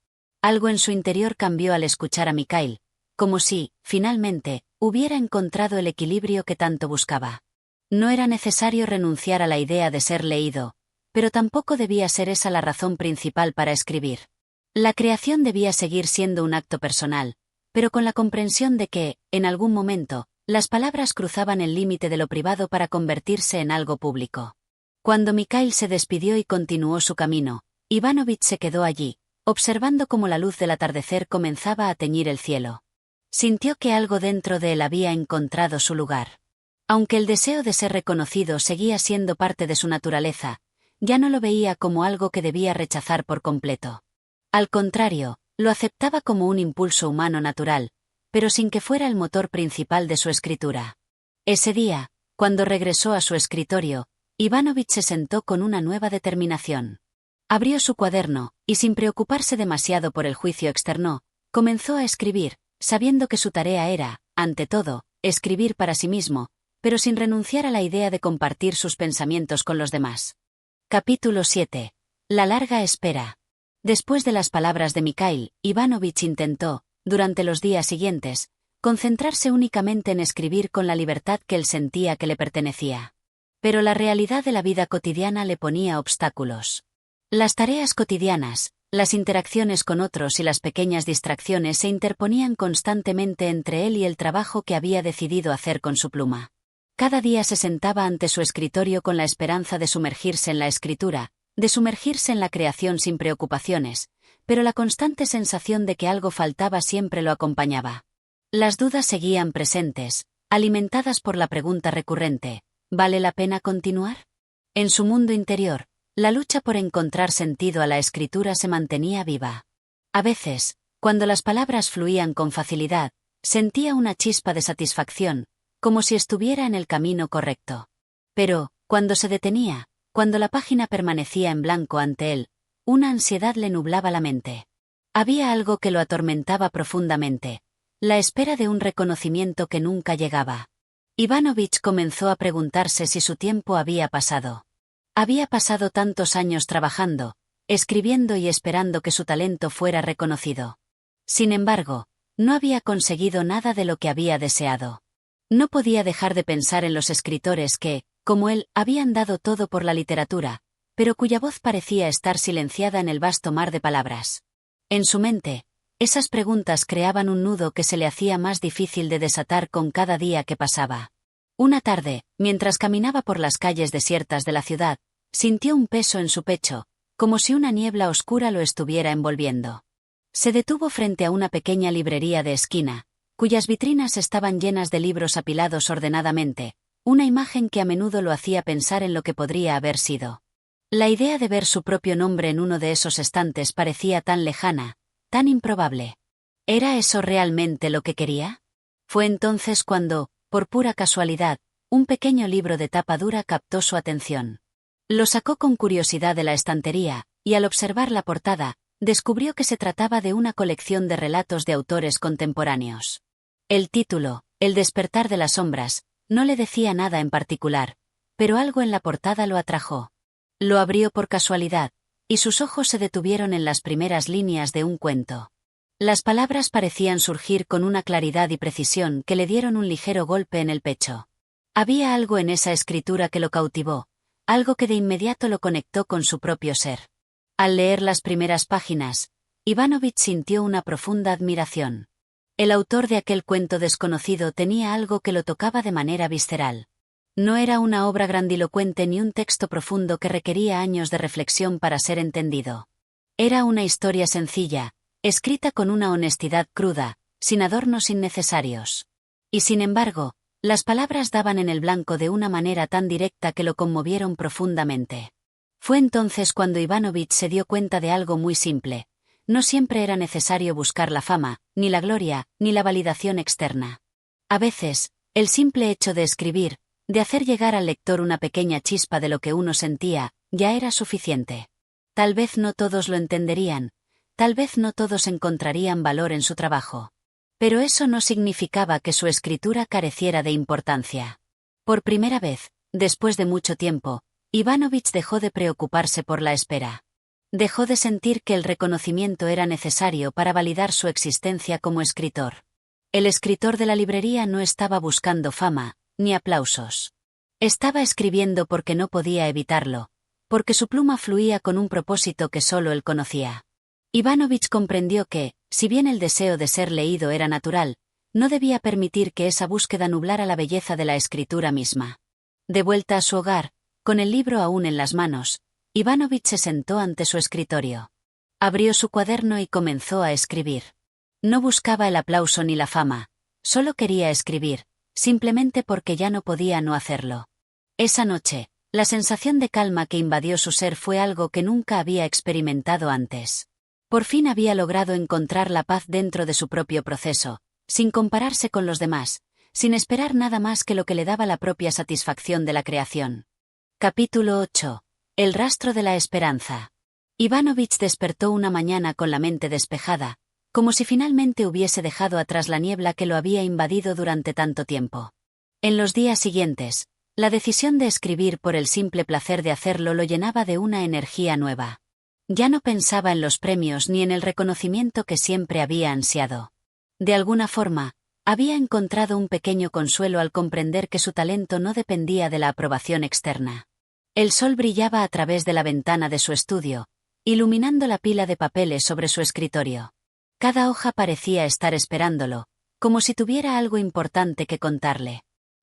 [SPEAKER 1] Algo en su interior cambió al escuchar a Mikhail, como si, finalmente, hubiera encontrado el equilibrio que tanto buscaba. No era necesario renunciar a la idea de ser leído, pero tampoco debía ser esa la razón principal para escribir. La creación debía seguir siendo un acto personal, pero con la comprensión de que, en algún momento, las palabras cruzaban el límite de lo privado para convertirse en algo público. Cuando Mikhail se despidió y continuó su camino, Ivanovich se quedó allí, observando cómo la luz del atardecer comenzaba a teñir el cielo. Sintió que algo dentro de él había encontrado su lugar. Aunque el deseo de ser reconocido seguía siendo parte de su naturaleza, ya no lo veía como algo que debía rechazar por completo. Al contrario, lo aceptaba como un impulso humano natural, pero sin que fuera el motor principal de su escritura. Ese día, cuando regresó a su escritorio, Ivanovich se sentó con una nueva determinación. Abrió su cuaderno, y sin preocuparse demasiado por el juicio externo, comenzó a escribir, sabiendo que su tarea era, ante todo, escribir para sí mismo, pero sin renunciar a la idea de compartir sus pensamientos con los demás. Capítulo 7. La larga espera. Después de las palabras de Mikhail, Ivanovich intentó, durante los días siguientes, concentrarse únicamente en escribir con la libertad que él sentía que le pertenecía. Pero la realidad de la vida cotidiana le ponía obstáculos. Las tareas cotidianas, las interacciones con otros y las pequeñas distracciones se interponían constantemente entre él y el trabajo que había decidido hacer con su pluma. Cada día se sentaba ante su escritorio con la esperanza de sumergirse en la escritura, de sumergirse en la creación sin preocupaciones, pero la constante sensación de que algo faltaba siempre lo acompañaba. Las dudas seguían presentes, alimentadas por la pregunta recurrente: ¿vale la pena continuar? En su mundo interior, la lucha por encontrar sentido a la escritura se mantenía viva. A veces, cuando las palabras fluían con facilidad, sentía una chispa de satisfacción, como si estuviera en el camino correcto. Pero, cuando se detenía, cuando la página permanecía en blanco ante él, una ansiedad le nublaba la mente. Había algo que lo atormentaba profundamente: la espera de un reconocimiento que nunca llegaba. Ivanovich comenzó a preguntarse si su tiempo había pasado. Había pasado tantos años trabajando, escribiendo y esperando que su talento fuera reconocido. Sin embargo, no había conseguido nada de lo que había deseado. No podía dejar de pensar en los escritores que, como él, habían dado todo por la literatura, pero cuya voz parecía estar silenciada en el vasto mar de palabras. En su mente, esas preguntas creaban un nudo que se le hacía más difícil de desatar con cada día que pasaba. Una tarde, mientras caminaba por las calles desiertas de la ciudad, sintió un peso en su pecho, como si una niebla oscura lo estuviera envolviendo. Se detuvo frente a una pequeña librería de esquina, cuyas vitrinas estaban llenas de libros apilados ordenadamente, una imagen que a menudo lo hacía pensar en lo que podría haber sido. La idea de ver su propio nombre en uno de esos estantes parecía tan lejana, tan improbable. ¿Era eso realmente lo que quería? Fue entonces cuando, por pura casualidad, un pequeño libro de tapa dura captó su atención. Lo sacó con curiosidad de la estantería, y al observar la portada, descubrió que se trataba de una colección de relatos de autores contemporáneos. El título, El despertar de las sombras, no le decía nada en particular, pero algo en la portada lo atrajo. Lo abrió por casualidad, y sus ojos se detuvieron en las primeras líneas de un cuento. Las palabras parecían surgir con una claridad y precisión que le dieron un ligero golpe en el pecho. Había algo en esa escritura que lo cautivó, algo que de inmediato lo conectó con su propio ser. Al leer las primeras páginas, Ivanović sintió una profunda admiración. El autor de aquel cuento desconocido tenía algo que lo tocaba de manera visceral. No era una obra grandilocuente ni un texto profundo que requería años de reflexión para ser entendido. Era una historia sencilla, escrita con una honestidad cruda, sin adornos innecesarios. Y sin embargo, las palabras daban en el blanco de una manera tan directa que lo conmovieron profundamente. Fue entonces cuando Ivanović se dio cuenta de algo muy simple. No siempre era necesario buscar la fama, ni la gloria, ni la validación externa. A veces, el simple hecho de escribir, de hacer llegar al lector una pequeña chispa de lo que uno sentía, ya era suficiente. Tal vez no todos lo entenderían, tal vez no todos encontrarían valor en su trabajo. Pero eso no significaba que su escritura careciera de importancia. Por primera vez, después de mucho tiempo, Ivanović dejó de preocuparse por la espera. Dejó de sentir que el reconocimiento era necesario para validar su existencia como escritor. El escritor de la librería no estaba buscando fama, ni aplausos. Estaba escribiendo porque no podía evitarlo, porque su pluma fluía con un propósito que solo él conocía. Ivanović comprendió que, si bien el deseo de ser leído era natural, no debía permitir que esa búsqueda nublara la belleza de la escritura misma. De vuelta a su hogar, con el libro aún en las manos, Ivanović se sentó ante su escritorio. Abrió su cuaderno y comenzó a escribir. No buscaba el aplauso ni la fama, solo quería escribir, simplemente porque ya no podía no hacerlo. Esa noche, la sensación de calma que invadió su ser fue algo que nunca había experimentado antes. Por fin había logrado encontrar la paz dentro de su propio proceso, sin compararse con los demás, sin esperar nada más que lo que le daba la propia satisfacción de la creación. Capítulo 8. El rastro de la esperanza. Ivanović despertó una mañana con la mente despejada, como si finalmente hubiese dejado atrás la niebla que lo había invadido durante tanto tiempo. En los días siguientes, la decisión de escribir por el simple placer de hacerlo lo llenaba de una energía nueva. Ya no pensaba en los premios ni en el reconocimiento que siempre había ansiado. De alguna forma, había encontrado un pequeño consuelo al comprender que su talento no dependía de la aprobación externa. El sol brillaba a través de la ventana de su estudio, iluminando la pila de papeles sobre su escritorio. Cada hoja parecía estar esperándolo, como si tuviera algo importante que contarle.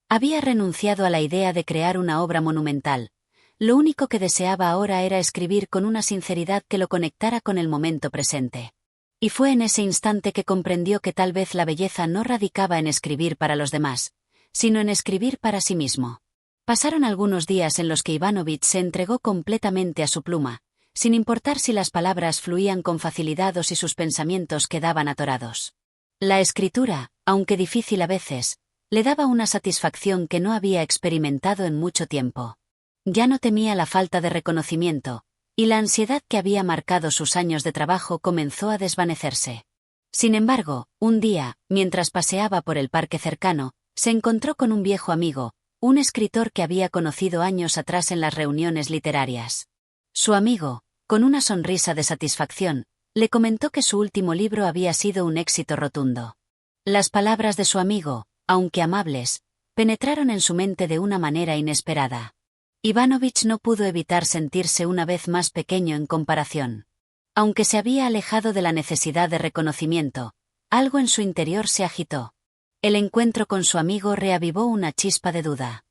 [SPEAKER 1] Había renunciado a la idea de crear una obra monumental. Lo único que deseaba ahora era escribir con una sinceridad que lo conectara con el momento presente. Y fue en ese instante que comprendió que tal vez la belleza no radicaba en escribir para los demás, sino en escribir para sí mismo. Pasaron algunos días en los que Ivanović se entregó completamente a su pluma, sin importar si las palabras fluían con facilidad o si sus pensamientos quedaban atorados. La escritura, aunque difícil a veces, le daba una satisfacción que no había experimentado en mucho tiempo. Ya no temía la falta de reconocimiento, y la ansiedad que había marcado sus años de trabajo comenzó a desvanecerse. Sin embargo, un día, mientras paseaba por el parque cercano, se encontró con un viejo amigo, un escritor que había conocido años atrás en las reuniones literarias. Su amigo, con una sonrisa de satisfacción, le comentó que su último libro había sido un éxito rotundo. Las palabras de su amigo, aunque amables, penetraron en su mente de una manera inesperada. Ivanović no pudo evitar sentirse una vez más pequeño en comparación. Aunque se había alejado de la necesidad de reconocimiento, algo en su interior se agitó. El encuentro con su amigo reavivó una chispa de duda.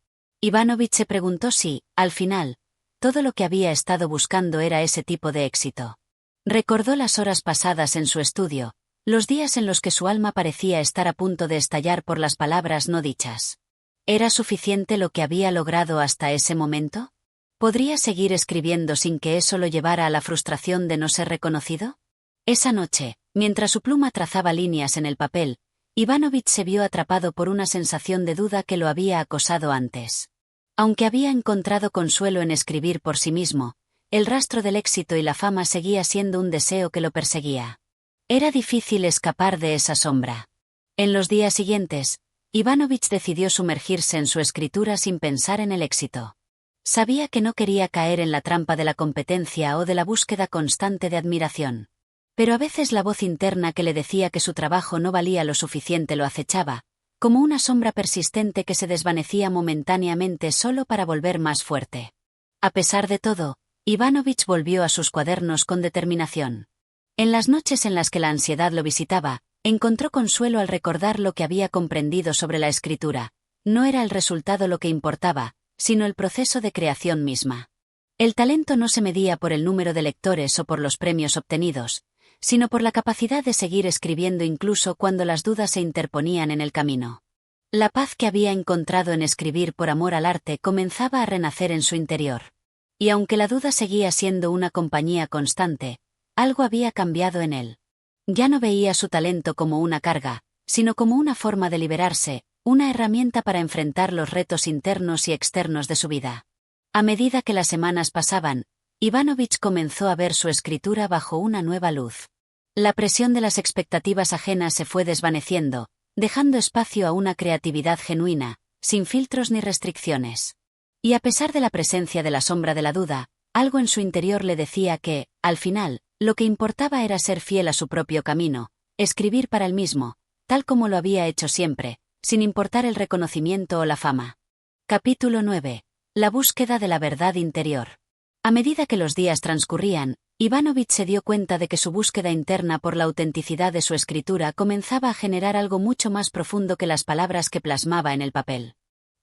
[SPEAKER 1] Ivanović se preguntó si, al final, todo lo que había estado buscando era ese tipo de éxito. Recordó las horas pasadas en su estudio, los días en los que su alma parecía estar a punto de estallar por las palabras no dichas. ¿Era suficiente lo que había logrado hasta ese momento? ¿Podría seguir escribiendo sin que eso lo llevara a la frustración de no ser reconocido? Esa noche, mientras su pluma trazaba líneas en el papel, Ivanović se vio atrapado por una sensación de duda que lo había acosado antes. Aunque había encontrado consuelo en escribir por sí mismo, el rastro del éxito y la fama seguía siendo un deseo que lo perseguía. Era difícil escapar de esa sombra. En los días siguientes, Ivanović decidió sumergirse en su escritura sin pensar en el éxito. Sabía que no quería caer en la trampa de la competencia o de la búsqueda constante de admiración. Pero a veces la voz interna que le decía que su trabajo no valía lo suficiente lo acechaba, como una sombra persistente que se desvanecía momentáneamente solo para volver más fuerte. A pesar de todo, Ivanovich volvió a sus cuadernos con determinación. En las noches en las que la ansiedad lo visitaba, encontró consuelo al recordar lo que había comprendido sobre la escritura. No era el resultado lo que importaba, sino el proceso de creación misma. El talento no se medía por el número de lectores o por los premios obtenidos, sino por la capacidad de seguir escribiendo incluso cuando las dudas se interponían en el camino. La paz que había encontrado en escribir por amor al arte comenzaba a renacer en su interior. Y aunque la duda seguía siendo una compañía constante, algo había cambiado en él. Ya no veía su talento como una carga, sino como una forma de liberarse, una herramienta para enfrentar los retos internos y externos de su vida. A medida que las semanas pasaban, Ivanovich comenzó a ver su escritura bajo una nueva luz. La presión de las expectativas ajenas se fue desvaneciendo, dejando espacio a una creatividad genuina, sin filtros ni restricciones. Y a pesar de la presencia de la sombra de la duda, algo en su interior le decía que, al final, lo que importaba era ser fiel a su propio camino, escribir para él mismo, tal como lo había hecho siempre, sin importar el reconocimiento o la fama. Capítulo 9. La búsqueda de la verdad interior. A medida que los días transcurrían, Ivanovich se dio cuenta de que su búsqueda interna por la autenticidad de su escritura comenzaba a generar algo mucho más profundo que las palabras que plasmaba en el papel.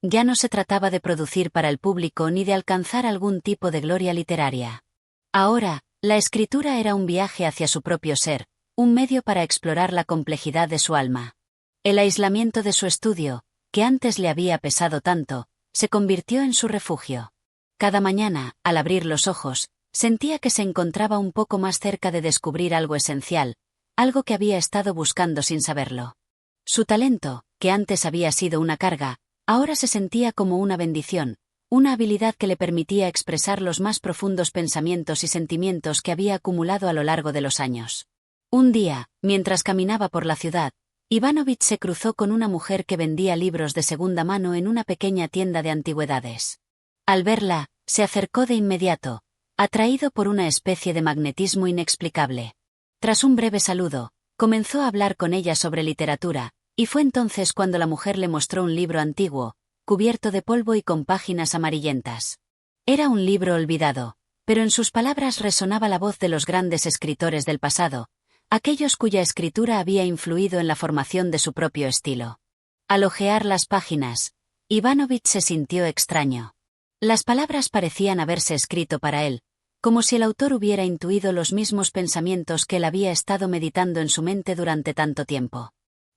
[SPEAKER 1] Ya no se trataba de producir para el público ni de alcanzar algún tipo de gloria literaria. Ahora, la escritura era un viaje hacia su propio ser, un medio para explorar la complejidad de su alma. El aislamiento de su estudio, que antes le había pesado tanto, se convirtió en su refugio. Cada mañana, al abrir los ojos, sentía que se encontraba un poco más cerca de descubrir algo esencial, algo que había estado buscando sin saberlo. Su talento, que antes había sido una carga, ahora se sentía como una bendición, una habilidad que le permitía expresar los más profundos pensamientos y sentimientos que había acumulado a lo largo de los años. Un día, mientras caminaba por la ciudad, Ivanovich se cruzó con una mujer que vendía libros de segunda mano en una pequeña tienda de antigüedades. Al verla, se acercó de inmediato, atraído por una especie de magnetismo inexplicable. Tras un breve saludo, comenzó a hablar con ella sobre literatura, y fue entonces cuando la mujer le mostró un libro antiguo, cubierto de polvo y con páginas amarillentas. Era un libro olvidado, pero en sus palabras resonaba la voz de los grandes escritores del pasado, aquellos cuya escritura había influido en la formación de su propio estilo. Al hojear las páginas, Ivanovich se sintió extraño. Las palabras parecían haberse escrito para él, como si el autor hubiera intuido los mismos pensamientos que él había estado meditando en su mente durante tanto tiempo.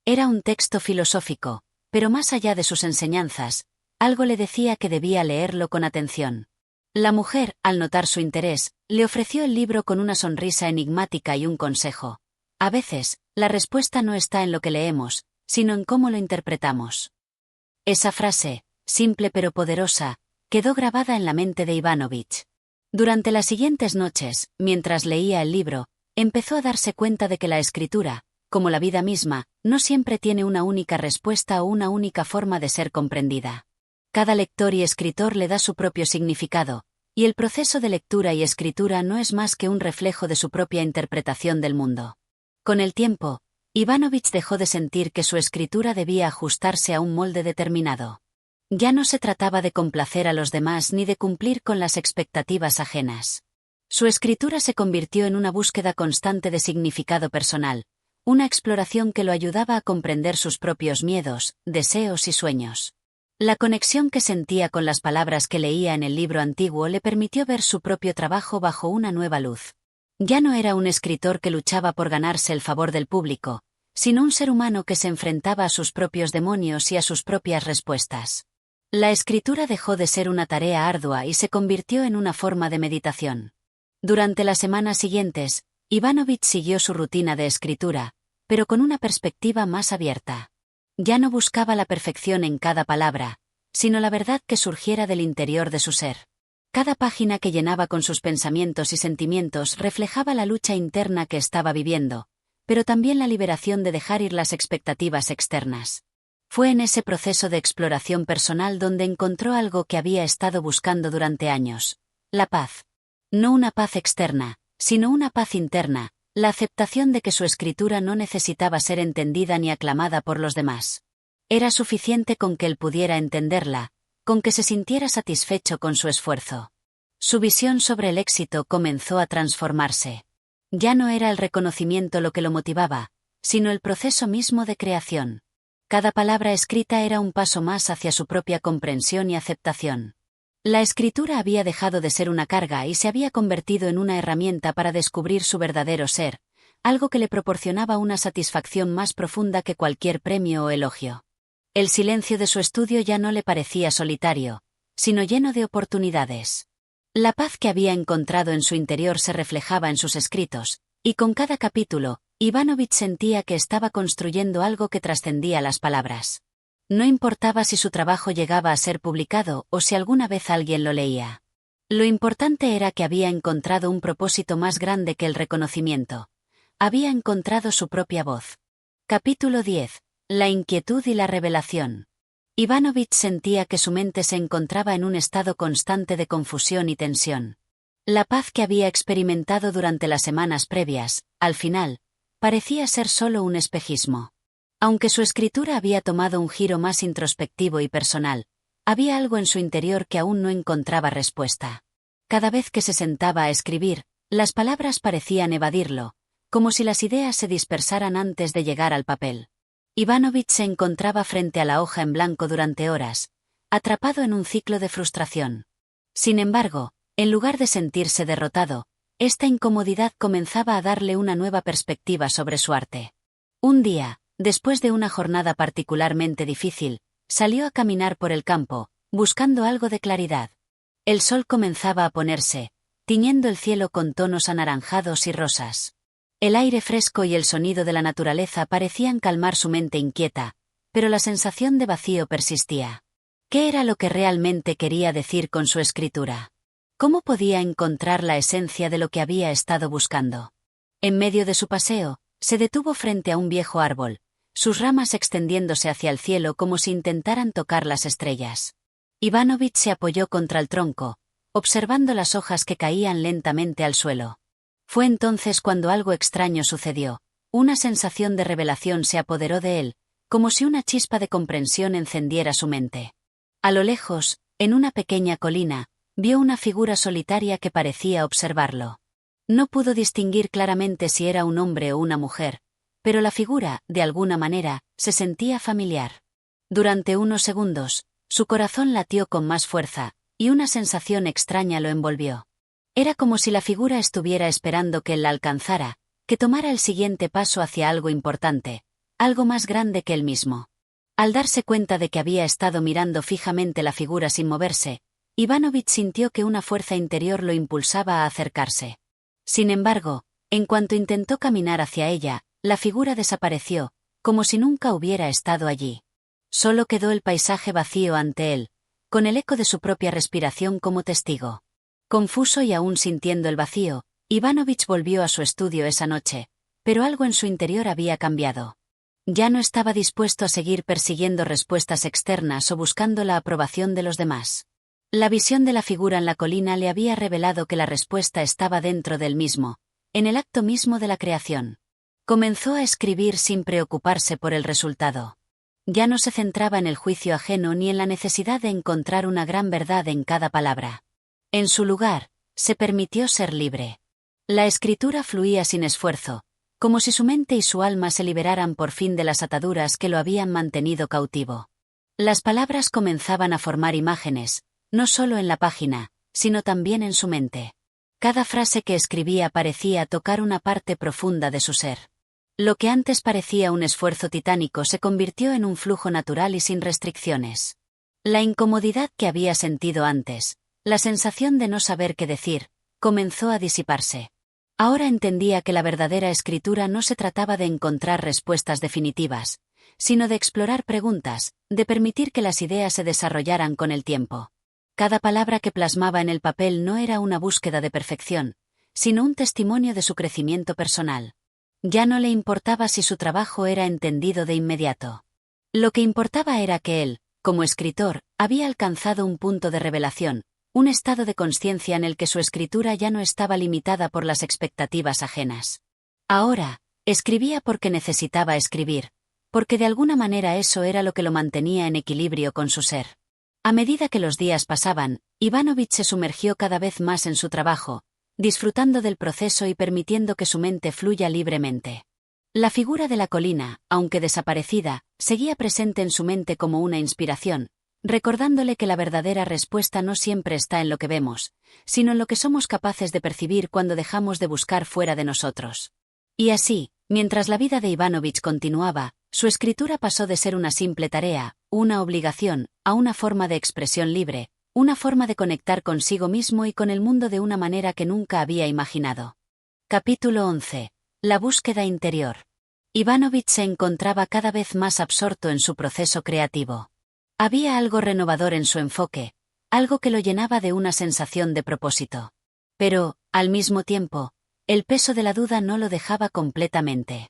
[SPEAKER 1] Era un texto filosófico, pero más allá de sus enseñanzas, algo le decía que debía leerlo con atención. La mujer, al notar su interés, le ofreció el libro con una sonrisa enigmática y un consejo. A veces, la respuesta no está en lo que leemos, sino en cómo lo interpretamos. Esa frase, simple pero poderosa, quedó grabada en la mente de Ivanovich. Durante las siguientes noches, mientras leía el libro, empezó a darse cuenta de que la escritura, como la vida misma, no siempre tiene una única respuesta o una única forma de ser comprendida. Cada lector y escritor le da su propio significado, y el proceso de lectura y escritura no es más que un reflejo de su propia interpretación del mundo. Con el tiempo, Ivanovich dejó de sentir que su escritura debía ajustarse a un molde determinado. Ya no se trataba de complacer a los demás ni de cumplir con las expectativas ajenas. Su escritura se convirtió en una búsqueda constante de significado personal, una exploración que lo ayudaba a comprender sus propios miedos, deseos y sueños. La conexión que sentía con las palabras que leía en el libro antiguo le permitió ver su propio trabajo bajo una nueva luz. Ya no era un escritor que luchaba por ganarse el favor del público, sino un ser humano que se enfrentaba a sus propios demonios y a sus propias respuestas. La escritura dejó de ser una tarea ardua y se convirtió en una forma de meditación. Durante las semanas siguientes, Ivanovich siguió su rutina de escritura, pero con una perspectiva más abierta. Ya no buscaba la perfección en cada palabra, sino la verdad que surgiera del interior de su ser. Cada página que llenaba con sus pensamientos y sentimientos reflejaba la lucha interna que estaba viviendo, pero también la liberación de dejar ir las expectativas externas. Fue en ese proceso de exploración personal donde encontró algo que había estado buscando durante años: la paz. No una paz externa, sino una paz interna, la aceptación de que su escritura no necesitaba ser entendida ni aclamada por los demás. Era suficiente con que él pudiera entenderla, con que se sintiera satisfecho con su esfuerzo. Su visión sobre el éxito comenzó a transformarse. Ya no era el reconocimiento lo que lo motivaba, sino el proceso mismo de creación. Cada palabra escrita era un paso más hacia su propia comprensión y aceptación. La escritura había dejado de ser una carga y se había convertido en una herramienta para descubrir su verdadero ser, algo que le proporcionaba una satisfacción más profunda que cualquier premio o elogio. El silencio de su estudio ya no le parecía solitario, sino lleno de oportunidades. La paz que había encontrado en su interior se reflejaba en sus escritos, y con cada capítulo, Ivanović sentía que estaba construyendo algo que trascendía las palabras. No importaba si su trabajo llegaba a ser publicado o si alguna vez alguien lo leía. Lo importante era que había encontrado un propósito más grande que el reconocimiento. Había encontrado su propia voz. Capítulo 10. La inquietud y la revelación. Ivanović sentía que su mente se encontraba en un estado constante de confusión y tensión. La paz que había experimentado durante las semanas previas, al final, parecía ser solo un espejismo. Aunque su escritura había tomado un giro más introspectivo y personal, había algo en su interior que aún no encontraba respuesta. Cada vez que se sentaba a escribir, las palabras parecían evadirlo, como si las ideas se dispersaran antes de llegar al papel. Ivanović se encontraba frente a la hoja en blanco durante horas, atrapado en un ciclo de frustración. Sin embargo, en lugar de sentirse derrotado, esta incomodidad comenzaba a darle una nueva perspectiva sobre su arte. Un día, después de una jornada particularmente difícil, salió a caminar por el campo, buscando algo de claridad. El sol comenzaba a ponerse, tiñendo el cielo con tonos anaranjados y rosas. El aire fresco y el sonido de la naturaleza parecían calmar su mente inquieta, pero la sensación de vacío persistía. ¿Qué era lo que realmente quería decir con su escritura? ¿Cómo podía encontrar la esencia de lo que había estado buscando? En medio de su paseo, se detuvo frente a un viejo árbol, sus ramas extendiéndose hacia el cielo como si intentaran tocar las estrellas. Ivanović se apoyó contra el tronco, observando las hojas que caían lentamente al suelo. Fue entonces cuando algo extraño sucedió. Una sensación de revelación se apoderó de él, como si una chispa de comprensión encendiera su mente. A lo lejos, en una pequeña colina, vio una figura solitaria que parecía observarlo. No pudo distinguir claramente si era un hombre o una mujer, pero la figura, de alguna manera, se sentía familiar. Durante unos segundos, su corazón latió con más fuerza, y una sensación extraña lo envolvió. Era como si la figura estuviera esperando que él la alcanzara, que tomara el siguiente paso hacia algo importante, algo más grande que él mismo. Al darse cuenta de que había estado mirando fijamente la figura sin moverse, Ivanović sintió que una fuerza interior lo impulsaba a acercarse. Sin embargo, en cuanto intentó caminar hacia ella, la figura desapareció, como si nunca hubiera estado allí. Solo quedó el paisaje vacío ante él, con el eco de su propia respiración como testigo. Confuso y aún sintiendo el vacío, Ivanović volvió a su estudio esa noche, pero algo en su interior había cambiado. Ya no estaba dispuesto a seguir persiguiendo respuestas externas o buscando la aprobación de los demás. La visión de la figura en la colina le había revelado que la respuesta estaba dentro del mismo, en el acto mismo de la creación. Comenzó a escribir sin preocuparse por el resultado. Ya no se centraba en el juicio ajeno ni en la necesidad de encontrar una gran verdad en cada palabra. En su lugar, se permitió ser libre. La escritura fluía sin esfuerzo, como si su mente y su alma se liberaran por fin de las ataduras que lo habían mantenido cautivo. Las palabras comenzaban a formar imágenes, no solo en la página, sino también en su mente. Cada frase que escribía parecía tocar una parte profunda de su ser. Lo que antes parecía un esfuerzo titánico se convirtió en un flujo natural y sin restricciones. La incomodidad que había sentido antes, la sensación de no saber qué decir, comenzó a disiparse. Ahora entendía que la verdadera escritura no se trataba de encontrar respuestas definitivas, sino de explorar preguntas, de permitir que las ideas se desarrollaran con el tiempo. Cada palabra que plasmaba en el papel no era una búsqueda de perfección, sino un testimonio de su crecimiento personal. Ya no le importaba si su trabajo era entendido de inmediato. Lo que importaba era que él, como escritor, había alcanzado un punto de revelación, un estado de conciencia en el que su escritura ya no estaba limitada por las expectativas ajenas. Ahora, escribía porque necesitaba escribir, porque de alguna manera eso era lo que lo mantenía en equilibrio con su ser. A medida que los días pasaban, Ivanović se sumergió cada vez más en su trabajo, disfrutando del proceso y permitiendo que su mente fluya libremente. La figura de la colina, aunque desaparecida, seguía presente en su mente como una inspiración, recordándole que la verdadera respuesta no siempre está en lo que vemos, sino en lo que somos capaces de percibir cuando dejamos de buscar fuera de nosotros. Y así, mientras la vida de Ivanović continuaba, su escritura pasó de ser una simple tarea, una obligación, a una forma de expresión libre, una forma de conectar consigo mismo y con el mundo de una manera que nunca había imaginado. Capítulo 11. La búsqueda interior. Ivanović se encontraba cada vez más absorto en su proceso creativo. Había algo renovador en su enfoque, algo que lo llenaba de una sensación de propósito. Pero, al mismo tiempo, el peso de la duda no lo dejaba completamente.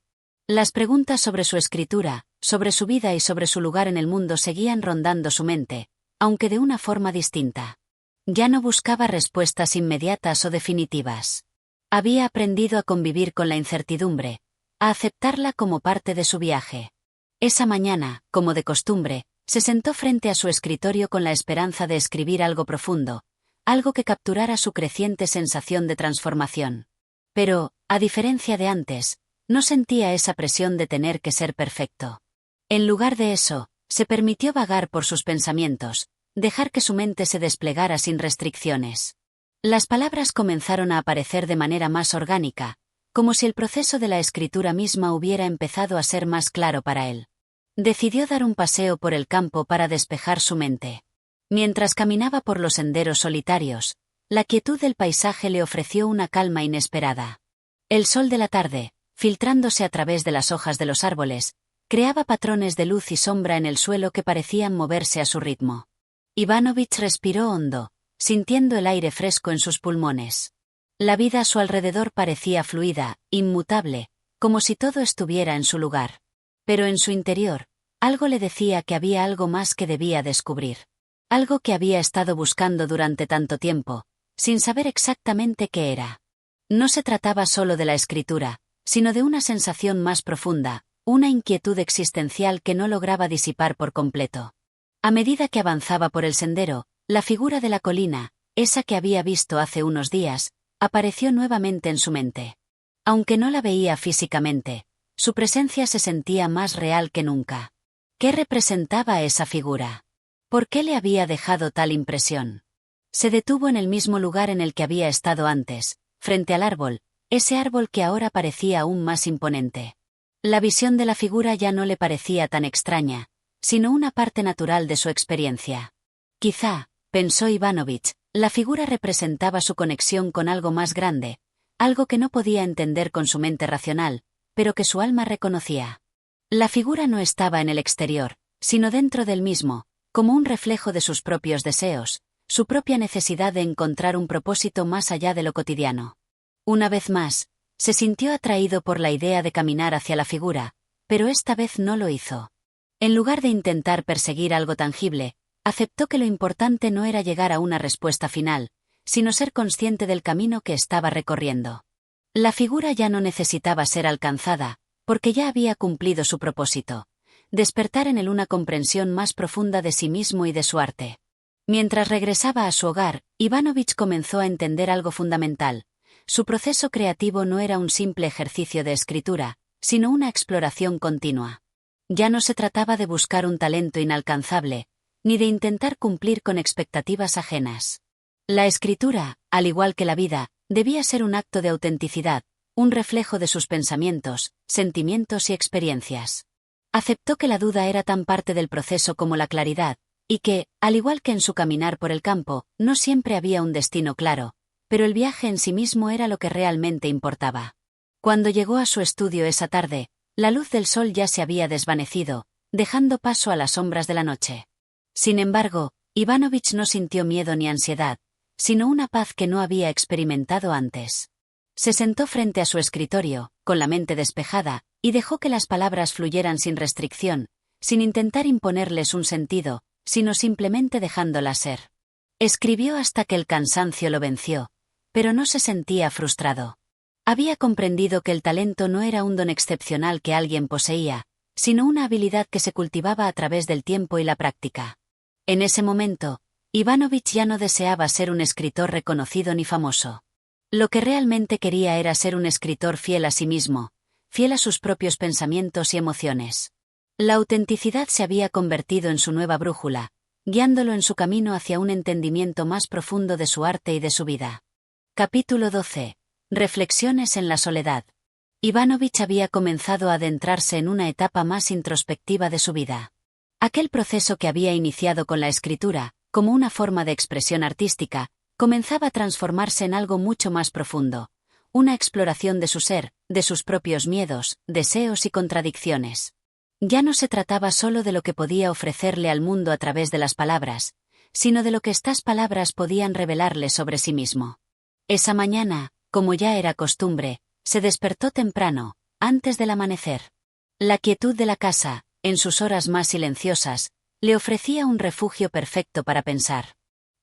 [SPEAKER 1] Las preguntas sobre su escritura, sobre su vida y sobre su lugar en el mundo seguían rondando su mente, aunque de una forma distinta. Ya no buscaba respuestas inmediatas o definitivas. Había aprendido a convivir con la incertidumbre, a aceptarla como parte de su viaje. Esa mañana, como de costumbre, se sentó frente a su escritorio con la esperanza de escribir algo profundo, algo que capturara su creciente sensación de transformación. Pero, a diferencia de antes, no sentía esa presión de tener que ser perfecto. En lugar de eso, se permitió vagar por sus pensamientos, dejar que su mente se desplegara sin restricciones. Las palabras comenzaron a aparecer de manera más orgánica, como si el proceso de la escritura misma hubiera empezado a ser más claro para él. Decidió dar un paseo por el campo para despejar su mente. Mientras caminaba por los senderos solitarios, la quietud del paisaje le ofreció una calma inesperada. El sol de la tarde, filtrándose a través de las hojas de los árboles, creaba patrones de luz y sombra en el suelo que parecían moverse a su ritmo. Ivanović respiró hondo, sintiendo el aire fresco en sus pulmones. La vida a su alrededor parecía fluida, inmutable, como si todo estuviera en su lugar. Pero en su interior, algo le decía que había algo más que debía descubrir. Algo que había estado buscando durante tanto tiempo, sin saber exactamente qué era. No se trataba solo de la escritura, sino de una sensación más profunda, una inquietud existencial que no lograba disipar por completo. A medida que avanzaba por el sendero, la figura de la colina, esa que había visto hace unos días, apareció nuevamente en su mente. Aunque no la veía físicamente, su presencia se sentía más real que nunca. ¿Qué representaba esa figura? ¿Por qué le había dejado tal impresión? Se detuvo en el mismo lugar en el que había estado antes, frente al árbol, ese árbol que ahora parecía aún más imponente. La visión de la figura ya no le parecía tan extraña, sino una parte natural de su experiencia. Quizá, pensó Ivanović, la figura representaba su conexión con algo más grande, algo que no podía entender con su mente racional, pero que su alma reconocía. La figura no estaba en el exterior, sino dentro del mismo, como un reflejo de sus propios deseos, su propia necesidad de encontrar un propósito más allá de lo cotidiano. Una vez más, se sintió atraído por la idea de caminar hacia la figura, pero esta vez no lo hizo. En lugar de intentar perseguir algo tangible, aceptó que lo importante no era llegar a una respuesta final, sino ser consciente del camino que estaba recorriendo. La figura ya no necesitaba ser alcanzada, porque ya había cumplido su propósito: despertar en él una comprensión más profunda de sí mismo y de su arte. Mientras regresaba a su hogar, Ivanović comenzó a entender algo fundamental. Su proceso creativo no era un simple ejercicio de escritura, sino una exploración continua. Ya no se trataba de buscar un talento inalcanzable, ni de intentar cumplir con expectativas ajenas. La escritura, al igual que la vida, debía ser un acto de autenticidad, un reflejo de sus pensamientos, sentimientos y experiencias. Aceptó que la duda era tan parte del proceso como la claridad, y que, al igual que en su caminar por el campo, no siempre había un destino claro, pero el viaje en sí mismo era lo que realmente importaba. Cuando llegó a su estudio esa tarde, la luz del sol ya se había desvanecido, dejando paso a las sombras de la noche. Sin embargo, Ivanović no sintió miedo ni ansiedad, sino una paz que no había experimentado antes. Se sentó frente a su escritorio, con la mente despejada, y dejó que las palabras fluyeran sin restricción, sin intentar imponerles un sentido, sino simplemente dejándolas ser. Escribió hasta que el cansancio lo venció, pero no se sentía frustrado. Había comprendido que el talento no era un don excepcional que alguien poseía, sino una habilidad que se cultivaba a través del tiempo y la práctica. En ese momento, Ivanović ya no deseaba ser un escritor reconocido ni famoso. Lo que realmente quería era ser un escritor fiel a sí mismo, fiel a sus propios pensamientos y emociones. La autenticidad se había convertido en su nueva brújula, guiándolo en su camino hacia un entendimiento más profundo de su arte y de su vida. Capítulo 12. Reflexiones en la soledad. Ivanović había comenzado a adentrarse en una etapa más introspectiva de su vida. Aquel proceso que había iniciado con la escritura, como una forma de expresión artística, comenzaba a transformarse en algo mucho más profundo, una exploración de su ser, de sus propios miedos, deseos y contradicciones. Ya no se trataba solo de lo que podía ofrecerle al mundo a través de las palabras, sino de lo que estas palabras podían revelarle sobre sí mismo. Esa mañana, como ya era costumbre, se despertó temprano, antes del amanecer. La quietud de la casa, en sus horas más silenciosas, le ofrecía un refugio perfecto para pensar.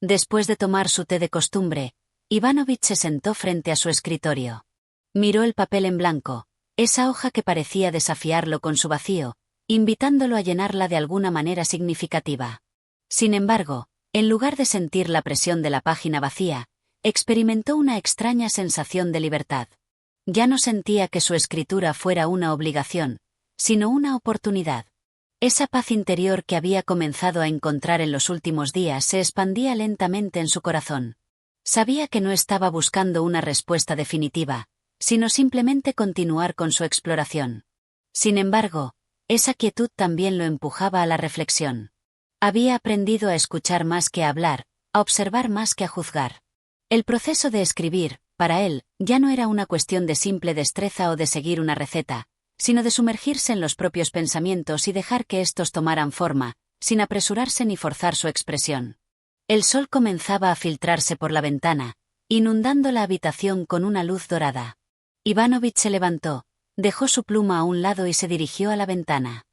[SPEAKER 1] Después de tomar su té de costumbre, Ivanović se sentó frente a su escritorio. Miró el papel en blanco, esa hoja que parecía desafiarlo con su vacío, invitándolo a llenarla de alguna manera significativa. Sin embargo, en lugar de sentir la presión de la página vacía, experimentó una extraña sensación de libertad. Ya no sentía que su escritura fuera una obligación, sino una oportunidad. Esa paz interior que había comenzado a encontrar en los últimos días se expandía lentamente en su corazón. Sabía que no estaba buscando una respuesta definitiva, sino simplemente continuar con su exploración. Sin embargo, esa quietud también lo empujaba a la reflexión. Había aprendido a escuchar más que a hablar, a observar más que a juzgar. El proceso de escribir, para él, ya no era una cuestión de simple destreza o de seguir una receta, sino de sumergirse en los propios pensamientos y dejar que éstos tomaran forma, sin apresurarse ni forzar su expresión. El sol comenzaba a filtrarse por la ventana, inundando la habitación con una luz dorada. Ivanović se levantó, dejó su pluma a un lado y se dirigió a la ventana.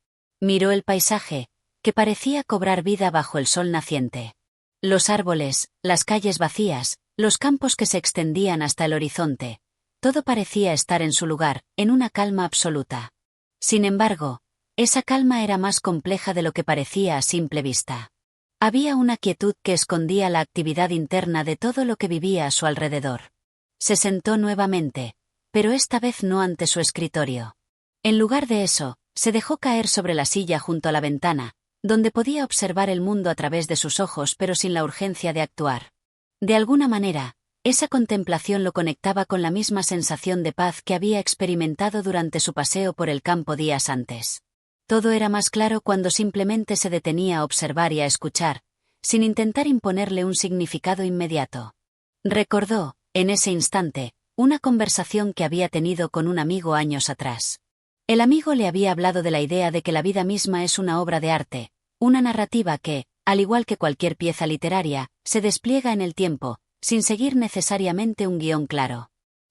[SPEAKER 1] Miró el paisaje, que parecía cobrar vida bajo el sol naciente. Los árboles, las calles vacías, los campos que se extendían hasta el horizonte, todo parecía estar en su lugar, en una calma absoluta. Sin embargo, esa calma era más compleja de lo que parecía a simple vista. Había una quietud que escondía la actividad interna de todo lo que vivía a su alrededor. Se sentó nuevamente, pero esta vez no ante su escritorio. En lugar de eso, se dejó caer sobre la silla junto a la ventana, donde podía observar el mundo a través de sus ojos pero sin la urgencia de actuar. De alguna manera, esa contemplación lo conectaba con la misma sensación de paz que había experimentado durante su paseo por el campo días antes. Todo era más claro cuando simplemente se detenía a observar y a escuchar, sin intentar imponerle un significado inmediato. Recordó, en ese instante, una conversación que había tenido con un amigo años atrás. El amigo le había hablado de la idea de que la vida misma es una obra de arte, una narrativa que, al igual que cualquier pieza literaria, se despliega en el tiempo, sin seguir necesariamente un guión claro.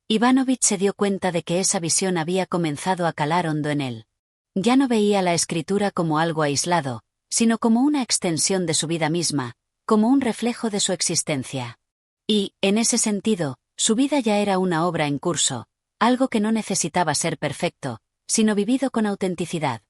[SPEAKER 1] Ivanović se dio cuenta de que esa visión había comenzado a calar hondo en él. Ya no veía la escritura como algo aislado, sino como una extensión de su vida misma, como un reflejo de su existencia. Y, en ese sentido, su vida ya era una obra en curso, algo que no necesitaba ser perfecto, sino vivido con autenticidad.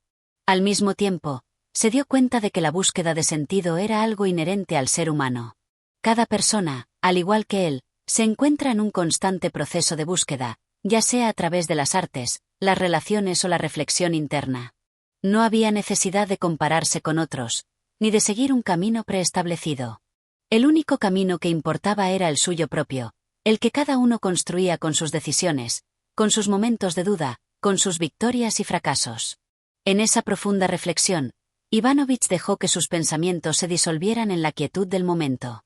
[SPEAKER 1] Al mismo tiempo, se dio cuenta de que la búsqueda de sentido era algo inherente al ser humano. Cada persona, al igual que él, se encuentra en un constante proceso de búsqueda, ya sea a través de las artes, las relaciones o la reflexión interna. No había necesidad de compararse con otros, ni de seguir un camino preestablecido. El único camino que importaba era el suyo propio, el que cada uno construía con sus decisiones, con sus momentos de duda, con sus victorias y fracasos. En esa profunda reflexión, Ivanović dejó que sus pensamientos se disolvieran en la quietud del momento.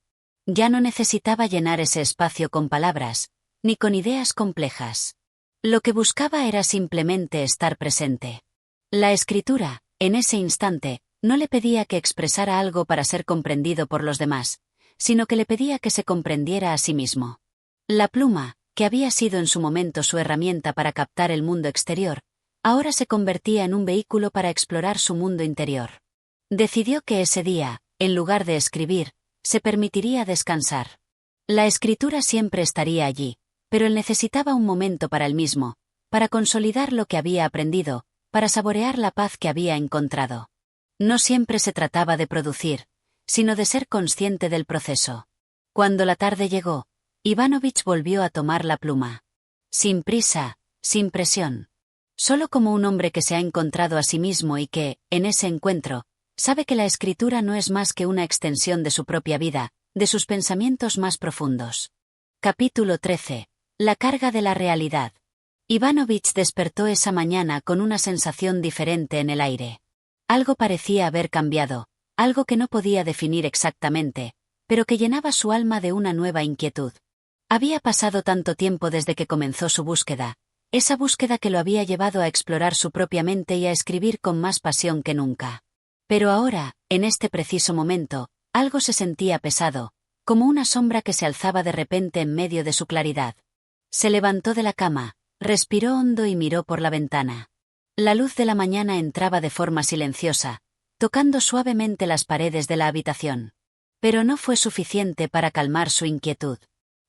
[SPEAKER 1] Ya no necesitaba llenar ese espacio con palabras, ni con ideas complejas. Lo que buscaba era simplemente estar presente. La escritura, en ese instante, no le pedía que expresara algo para ser comprendido por los demás, sino que le pedía que se comprendiera a sí mismo. La pluma, que había sido en su momento su herramienta para captar el mundo exterior, ahora se convertía en un vehículo para explorar su mundo interior. Decidió que ese día, en lugar de escribir, se permitiría descansar. La escritura siempre estaría allí, pero él necesitaba un momento para él mismo, para consolidar lo que había aprendido, para saborear la paz que había encontrado. No siempre se trataba de producir, sino de ser consciente del proceso. Cuando la tarde llegó, Ivanović volvió a tomar la pluma. Sin prisa, sin presión. Solo como un hombre que se ha encontrado a sí mismo y que, en ese encuentro, sabe que la escritura no es más que una extensión de su propia vida, de sus pensamientos más profundos. Capítulo 13. La carga de la realidad. Ivanović despertó esa mañana con una sensación diferente en el aire. Algo parecía haber cambiado, algo que no podía definir exactamente, pero que llenaba su alma de una nueva inquietud. Había pasado tanto tiempo desde que comenzó su búsqueda, esa búsqueda que lo había llevado a explorar su propia mente y a escribir con más pasión que nunca. Pero ahora, en este preciso momento, algo se sentía pesado, como una sombra que se alzaba de repente en medio de su claridad. Se levantó de la cama, respiró hondo y miró por la ventana. La luz de la mañana entraba de forma silenciosa, tocando suavemente las paredes de la habitación. Pero no fue suficiente para calmar su inquietud.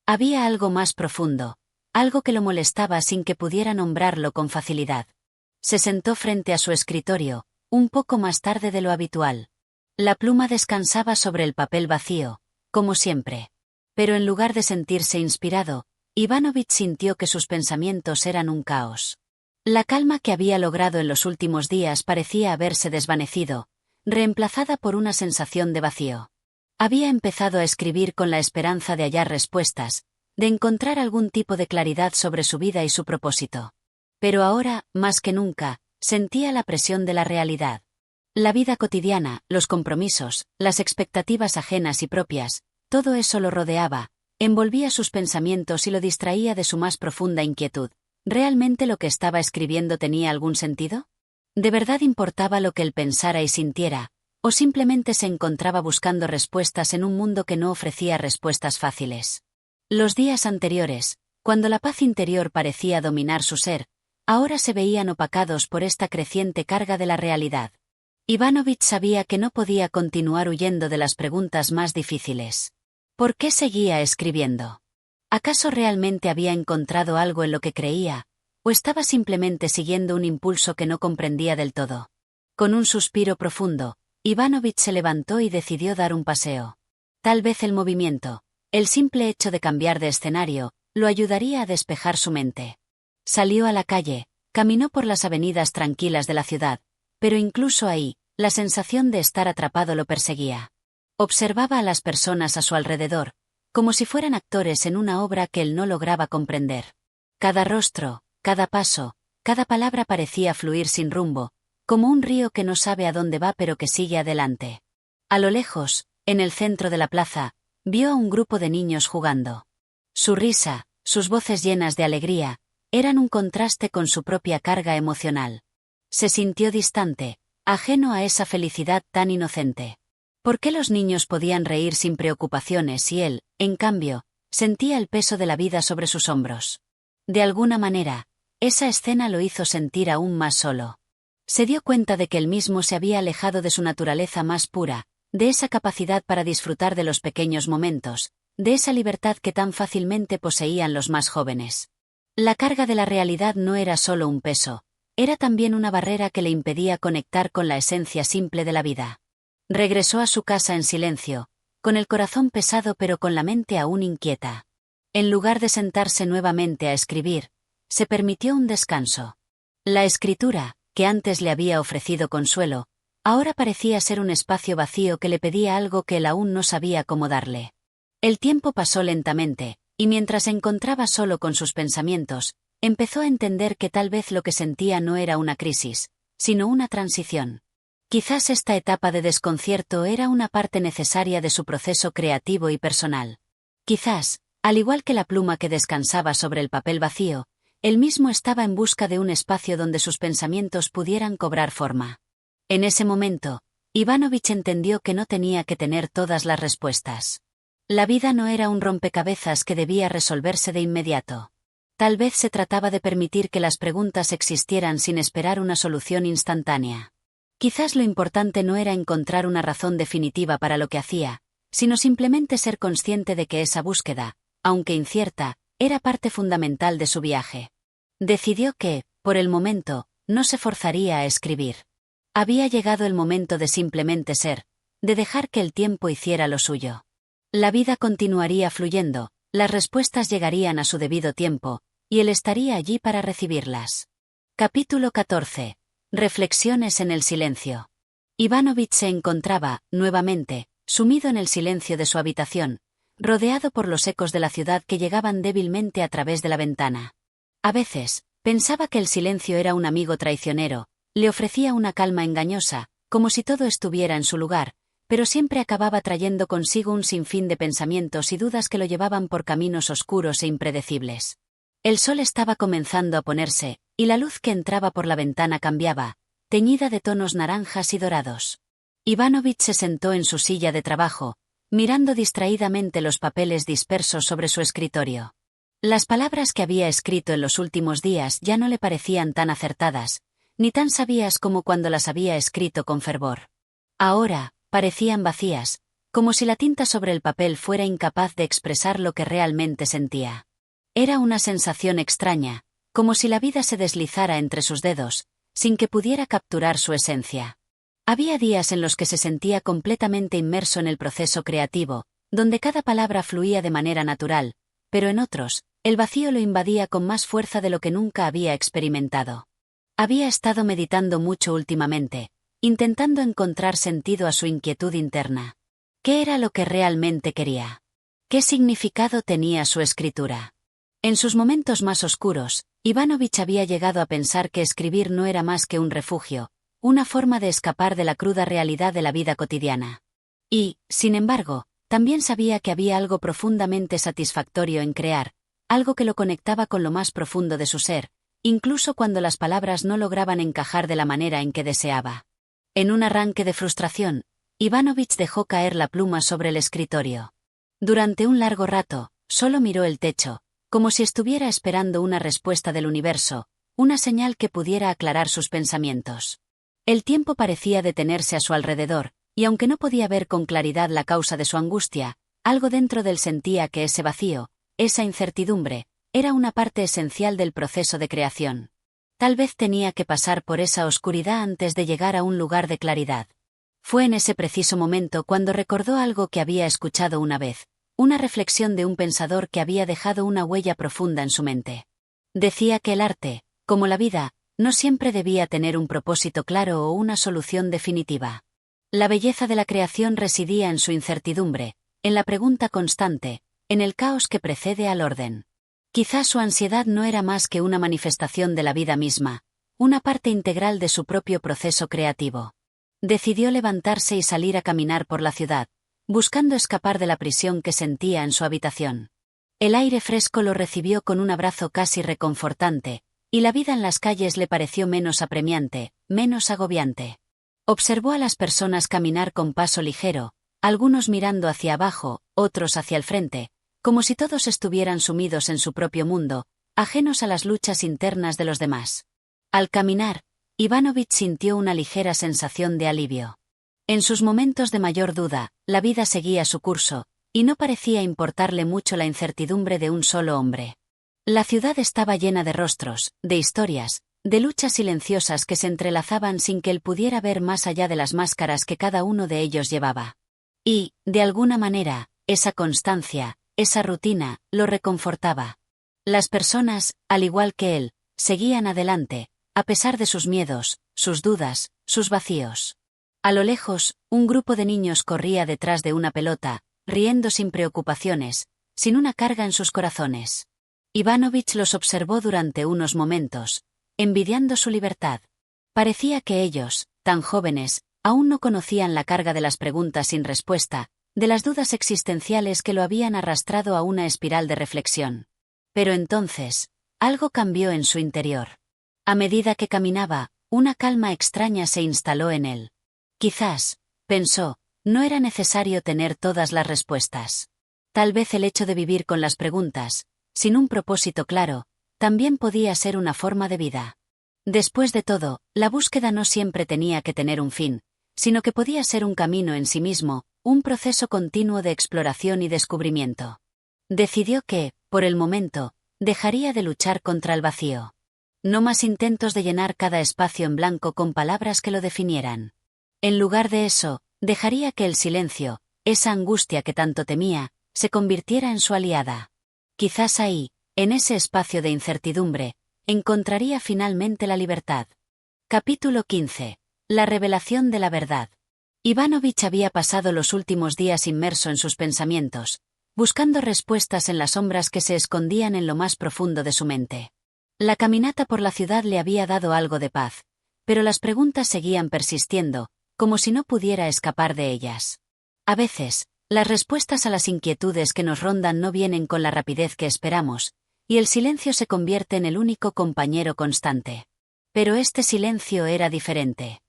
[SPEAKER 1] Había algo más profundo, algo que lo molestaba sin que pudiera nombrarlo con facilidad. Se sentó frente a su escritorio, un poco más tarde de lo habitual. La pluma descansaba sobre el papel vacío, como siempre. Pero en lugar de sentirse inspirado, Ivanović sintió que sus pensamientos eran un caos. La calma que había logrado en los últimos días parecía haberse desvanecido, reemplazada por una sensación de vacío. Había empezado a escribir con la esperanza de hallar respuestas, de encontrar algún tipo de claridad sobre su vida y su propósito. Pero ahora, más que nunca, sentía la presión de la realidad. La vida cotidiana, los compromisos, las expectativas ajenas y propias, todo eso lo rodeaba, envolvía sus pensamientos y lo distraía de su más profunda inquietud. ¿Realmente lo que estaba escribiendo tenía algún sentido? ¿De verdad importaba lo que él pensara y sintiera? ¿O simplemente se encontraba buscando respuestas en un mundo que no ofrecía respuestas fáciles? Los días anteriores, cuando la paz interior parecía dominar su ser, ahora se veían opacados por esta creciente carga de la realidad. Ivanović sabía que no podía continuar huyendo de las preguntas más difíciles. ¿Por qué seguía escribiendo? ¿Acaso realmente había encontrado algo en lo que creía, o estaba simplemente siguiendo un impulso que no comprendía del todo? Con un suspiro profundo, Ivanović se levantó y decidió dar un paseo. Tal vez el movimiento, el simple hecho de cambiar de escenario, lo ayudaría a despejar su mente. Salió a la calle, caminó por las avenidas tranquilas de la ciudad, pero incluso ahí, la sensación de estar atrapado lo perseguía. Observaba a las personas a su alrededor, como si fueran actores en una obra que él no lograba comprender. Cada rostro, cada paso, cada palabra parecía fluir sin rumbo, como un río que no sabe a dónde va pero que sigue adelante. A lo lejos, en el centro de la plaza, vio a un grupo de niños jugando. Su risa, sus voces llenas de alegría, eran un contraste con su propia carga emocional. Se sintió distante, ajeno a esa felicidad tan inocente. ¿Por qué los niños podían reír sin preocupaciones y él, en cambio, sentía el peso de la vida sobre sus hombros? De alguna manera, esa escena lo hizo sentir aún más solo. Se dio cuenta de que él mismo se había alejado de su naturaleza más pura, de esa capacidad para disfrutar de los pequeños momentos, de esa libertad que tan fácilmente poseían los más jóvenes. La carga de la realidad no era solo un peso, era también una barrera que le impedía conectar con la esencia simple de la vida. Regresó a su casa en silencio, con el corazón pesado pero con la mente aún inquieta. En lugar de sentarse nuevamente a escribir, se permitió un descanso. La escritura, que antes le había ofrecido consuelo, ahora parecía ser un espacio vacío que le pedía algo que él aún no sabía cómo darle. El tiempo pasó lentamente, y mientras se encontraba solo con sus pensamientos, empezó a entender que tal vez lo que sentía no era una crisis, sino una transición. Quizás esta etapa de desconcierto era una parte necesaria de su proceso creativo y personal. Quizás, al igual que la pluma que descansaba sobre el papel vacío, él mismo estaba en busca de un espacio donde sus pensamientos pudieran cobrar forma. En ese momento, Ivanović entendió que no tenía que tener todas las respuestas. La vida no era un rompecabezas que debía resolverse de inmediato. Tal vez se trataba de permitir que las preguntas existieran sin esperar una solución instantánea. Quizás lo importante no era encontrar una razón definitiva para lo que hacía, sino simplemente ser consciente de que esa búsqueda, aunque incierta, era parte fundamental de su viaje. Decidió que, por el momento, no se forzaría a escribir. Había llegado el momento de simplemente ser, de dejar que el tiempo hiciera lo suyo. La vida continuaría fluyendo, las respuestas llegarían a su debido tiempo, y él estaría allí para recibirlas. Capítulo 14. Reflexiones en el silencio. Ivanovich se encontraba, nuevamente, sumido en el silencio de su habitación, rodeado por los ecos de la ciudad que llegaban débilmente a través de la ventana. A veces, pensaba que el silencio era un amigo traicionero, le ofrecía una calma engañosa, como si todo estuviera en su lugar, pero siempre acababa trayendo consigo un sinfín de pensamientos y dudas que lo llevaban por caminos oscuros e impredecibles. El sol estaba comenzando a ponerse, y la luz que entraba por la ventana cambiaba, teñida de tonos naranjas y dorados. Ivanovich se sentó en su silla de trabajo, mirando distraídamente los papeles dispersos sobre su escritorio. Las palabras que había escrito en los últimos días ya no le parecían tan acertadas, ni tan sabias como cuando las había escrito con fervor. Ahora, parecían vacías, como si la tinta sobre el papel fuera incapaz de expresar lo que realmente sentía. Era una sensación extraña, como si la vida se deslizara entre sus dedos, sin que pudiera capturar su esencia. Había días en los que se sentía completamente inmerso en el proceso creativo, donde cada palabra fluía de manera natural, pero en otros, el vacío lo invadía con más fuerza de lo que nunca había experimentado. Había estado meditando mucho últimamente, intentando encontrar sentido a su inquietud interna. ¿Qué era lo que realmente quería? ¿Qué significado tenía su escritura? En sus momentos más oscuros, Ivanovich había llegado a pensar que escribir no era más que un refugio, una forma de escapar de la cruda realidad de la vida cotidiana. Y, sin embargo, también sabía que había algo profundamente satisfactorio en crear, algo que lo conectaba con lo más profundo de su ser, incluso cuando las palabras no lograban encajar de la manera en que deseaba. En un arranque de frustración, Ivanovich dejó caer la pluma sobre el escritorio. Durante un largo rato, solo miró el techo, como si estuviera esperando una respuesta del universo, una señal que pudiera aclarar sus pensamientos. El tiempo parecía detenerse a su alrededor, y aunque no podía ver con claridad la causa de su angustia, algo dentro de él sentía que ese vacío, esa incertidumbre, era una parte esencial del proceso de creación. Tal vez tenía que pasar por esa oscuridad antes de llegar a un lugar de claridad. Fue en ese preciso momento cuando recordó algo que había escuchado una vez, una reflexión de un pensador que había dejado una huella profunda en su mente. Decía que el arte, como la vida, no siempre debía tener un propósito claro o una solución definitiva. La belleza de la creación residía en su incertidumbre, en la pregunta constante, en el caos que precede al orden. Quizás su ansiedad no era más que una manifestación de la vida misma, una parte integral de su propio proceso creativo. Decidió levantarse y salir a caminar por la ciudad, buscando escapar de la prisión que sentía en su habitación. El aire fresco lo recibió con un abrazo casi reconfortante, y la vida en las calles le pareció menos apremiante, menos agobiante. Observó a las personas caminar con paso ligero, algunos mirando hacia abajo, otros hacia el frente, como si todos estuvieran sumidos en su propio mundo, ajenos a las luchas internas de los demás. Al caminar, Ivanovich sintió una ligera sensación de alivio. En sus momentos de mayor duda, la vida seguía su curso, y no parecía importarle mucho la incertidumbre de un solo hombre. La ciudad estaba llena de rostros, de historias, de luchas silenciosas que se entrelazaban sin que él pudiera ver más allá de las máscaras que cada uno de ellos llevaba. Y, de alguna manera, esa constancia, esa rutina, lo reconfortaba. Las personas, al igual que él, seguían adelante, a pesar de sus miedos, sus dudas, sus vacíos. A lo lejos, un grupo de niños corría detrás de una pelota, riendo sin preocupaciones, sin una carga en sus corazones. Ivanovich los observó durante unos momentos, envidiando su libertad. Parecía que ellos, tan jóvenes, aún no conocían la carga de las preguntas sin respuesta, de las dudas existenciales que lo habían arrastrado a una espiral de reflexión. Pero entonces, algo cambió en su interior. A medida que caminaba, una calma extraña se instaló en él. Quizás, pensó, no era necesario tener todas las respuestas. Tal vez el hecho de vivir con las preguntas, sin un propósito claro, también podía ser una forma de vida. Después de todo, la búsqueda no siempre tenía que tener un fin, sino que podía ser un camino en sí mismo, un proceso continuo de exploración y descubrimiento. Decidió que, por el momento, dejaría de luchar contra el vacío. No más intentos de llenar cada espacio en blanco con palabras que lo definieran. En lugar de eso, Dejaría que el silencio, esa angustia que tanto temía, se convirtiera en su aliada. Quizás ahí, en ese espacio de incertidumbre, encontraría finalmente la libertad. Capítulo 15. La revelación de la verdad. Ivanovich había pasado los últimos días inmerso en sus pensamientos, buscando respuestas en las sombras que se escondían en lo más profundo de su mente. La caminata por la ciudad le había dado algo de paz, pero las preguntas seguían persistiendo, como si no pudiera escapar de ellas. A veces, las respuestas a las inquietudes que nos rondan no vienen con la rapidez que esperamos, y el silencio se convierte en el único compañero constante. Pero este silencio era diferente.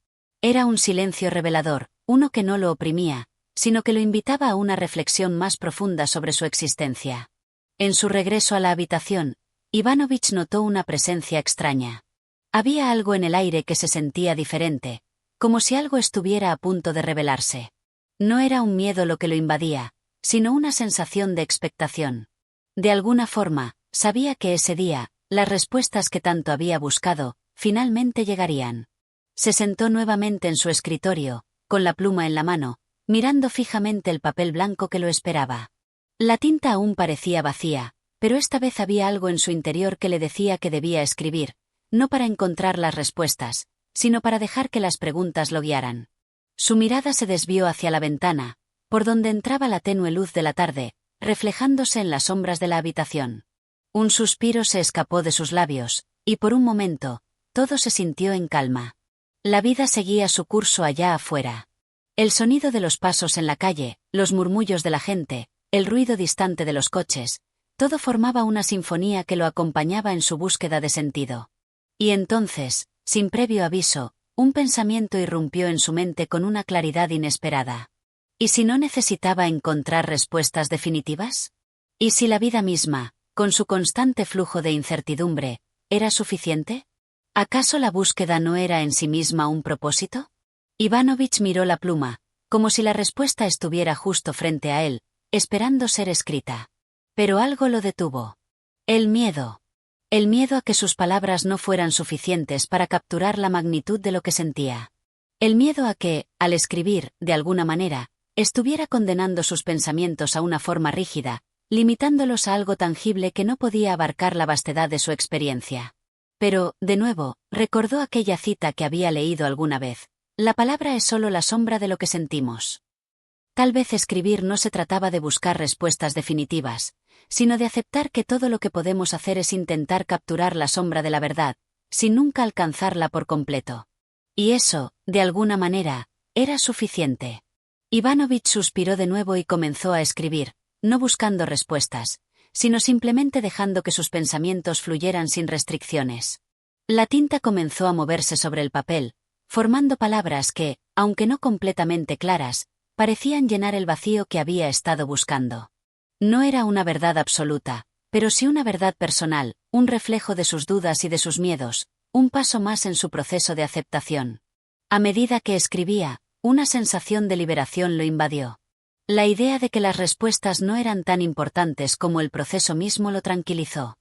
[SPEAKER 1] Era un silencio revelador, uno que no lo oprimía, sino que lo invitaba a una reflexión más profunda sobre su existencia. En su regreso a la habitación, Ivanovich notó una presencia extraña. Había algo en el aire que se sentía diferente, como si algo estuviera a punto de revelarse. No era un miedo lo que lo invadía, sino una sensación de expectación. De alguna forma, sabía que ese día, las respuestas que tanto había buscado, finalmente llegarían. Se sentó nuevamente en su escritorio, con la pluma en la mano, mirando fijamente el papel blanco que lo esperaba. La tinta aún parecía vacía, pero esta vez había algo en su interior que le decía que debía escribir, no para encontrar las respuestas, sino para dejar que las preguntas lo guiaran. Su mirada se desvió hacia la ventana, por donde entraba la tenue luz de la tarde, reflejándose en las sombras de la habitación. Un suspiro se escapó de sus labios, y por un momento, todo se sintió en calma. La vida seguía su curso allá afuera. El sonido de los pasos en la calle, los murmullos de la gente, el ruido distante de los coches, todo formaba una sinfonía que lo acompañaba en su búsqueda de sentido. Y entonces, sin previo aviso, un pensamiento irrumpió en su mente con una claridad inesperada. ¿Y si no necesitaba encontrar respuestas definitivas? ¿Y si la vida misma, con su constante flujo de incertidumbre, era suficiente? ¿Acaso la búsqueda no era en sí misma un propósito? Ivanovich miró la pluma, como si la respuesta estuviera justo frente a él, esperando ser escrita. Pero algo lo detuvo. El miedo. El miedo a que sus palabras no fueran suficientes para capturar la magnitud de lo que sentía. El miedo a que, al escribir, de alguna manera, estuviera condenando sus pensamientos a una forma rígida, limitándolos a algo tangible que no podía abarcar la vastedad de su experiencia. Pero, de nuevo, recordó aquella cita que había leído alguna vez. La palabra es solo la sombra de lo que sentimos. Tal vez escribir no se trataba de buscar respuestas definitivas, sino de aceptar que todo lo que podemos hacer es intentar capturar la sombra de la verdad, sin nunca alcanzarla por completo. Y eso, de alguna manera, era suficiente. Ivanovich suspiró de nuevo y comenzó a escribir, no buscando respuestas, sino simplemente dejando que sus pensamientos fluyeran sin restricciones. La tinta comenzó a moverse sobre el papel, formando palabras que, aunque no completamente claras, parecían llenar el vacío que había estado buscando. No era una verdad absoluta, pero sí una verdad personal, un reflejo de sus dudas y de sus miedos, un paso más en su proceso de aceptación. A medida que escribía, una sensación de liberación lo invadió. La idea de que las respuestas no eran tan importantes como el proceso mismo lo tranquilizó.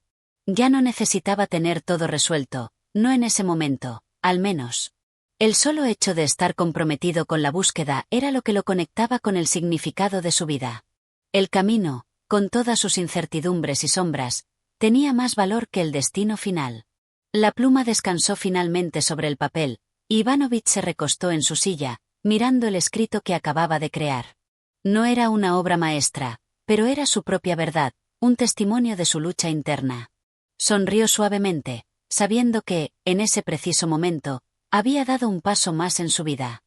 [SPEAKER 1] Ya no necesitaba tener todo resuelto, no en ese momento, al menos. El solo hecho de estar comprometido con la búsqueda era lo que lo conectaba con el significado de su vida. El camino, con todas sus incertidumbres y sombras, tenía más valor que el destino final. La pluma descansó finalmente sobre el papel, y Ivanovich se recostó en su silla, mirando el escrito que acababa de crear. No era una obra maestra, pero era su propia verdad, un testimonio de su lucha interna. Sonrió suavemente, sabiendo que, en ese preciso momento, había dado un paso más en su vida.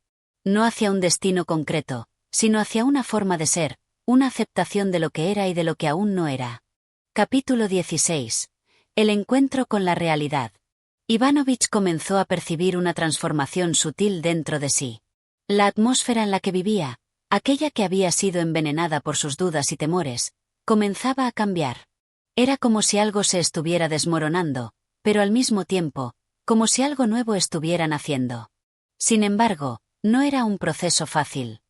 [SPEAKER 1] No hacia un destino concreto, sino hacia una forma de ser, una aceptación de lo que era y de lo que aún no era. Capítulo 16. El encuentro con la realidad. Ivanovich comenzó a percibir una transformación sutil dentro de sí. La atmósfera en la que vivía, aquella que había sido envenenada por sus dudas y temores, comenzaba a cambiar. Era como si algo se estuviera desmoronando, pero al mismo tiempo, como si algo nuevo estuviera naciendo. Sin embargo, no era un proceso fácil.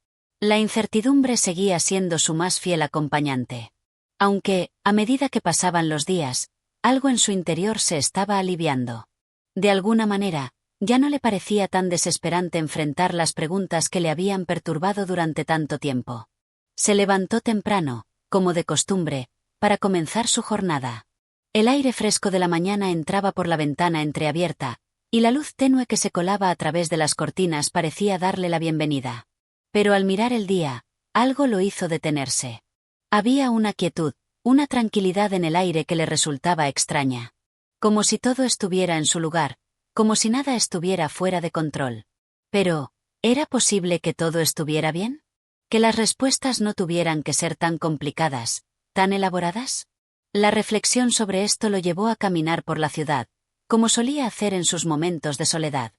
[SPEAKER 1] La incertidumbre seguía siendo su más fiel acompañante. Aunque, a medida que pasaban los días, algo en su interior se estaba aliviando. De alguna manera, ya no le parecía tan desesperante enfrentar las preguntas que le habían perturbado durante tanto tiempo. Se levantó temprano, como de costumbre, para comenzar su jornada. El aire fresco de la mañana entraba por la ventana entreabierta, y la luz tenue que se colaba a través de las cortinas parecía darle la bienvenida. Pero al mirar el día, algo lo hizo detenerse. Había una quietud, una tranquilidad en el aire que le resultaba extraña. Como si todo estuviera en su lugar, como si nada estuviera fuera de control. Pero, ¿era posible que todo estuviera bien? ¿Que las respuestas no tuvieran que ser tan complicadas, tan elaboradas? La reflexión sobre esto lo llevó a caminar por la ciudad, como solía hacer en sus momentos de soledad.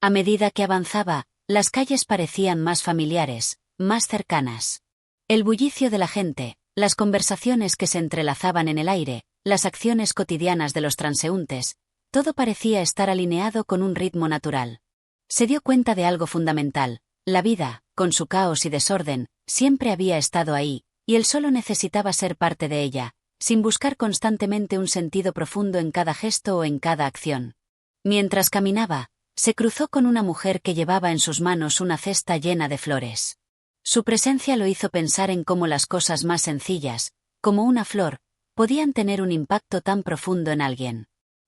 [SPEAKER 1] A medida que avanzaba, las calles parecían más familiares, más cercanas. El bullicio de la gente, las conversaciones que se entrelazaban en el aire, las acciones cotidianas de los transeúntes, todo parecía estar alineado con un ritmo natural. Se dio cuenta de algo fundamental: la vida, con su caos y desorden, siempre había estado ahí, y él solo necesitaba ser parte de ella, sin buscar constantemente un sentido profundo en cada gesto o en cada acción. Mientras caminaba, se cruzó con una mujer que llevaba en sus manos una cesta llena de flores. Su presencia lo hizo pensar en cómo las cosas más sencillas, como una flor, podían tener un impacto tan profundo en alguien.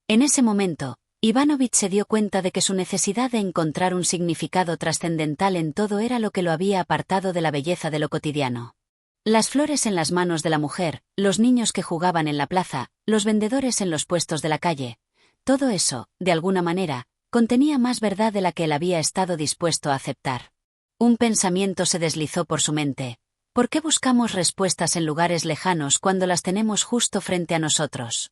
[SPEAKER 1] En ese momento, Ivanovich se dio cuenta de que su necesidad de encontrar un significado trascendental en todo era lo que lo había apartado de la belleza de lo cotidiano. Las flores en las manos de la mujer, los niños que jugaban en la plaza, los vendedores en los puestos de la calle, todo eso, de alguna manera, contenía más verdad de la que él había estado dispuesto a aceptar. Un pensamiento se deslizó por su mente: ¿por qué buscamos respuestas en lugares lejanos cuando las tenemos justo frente a nosotros?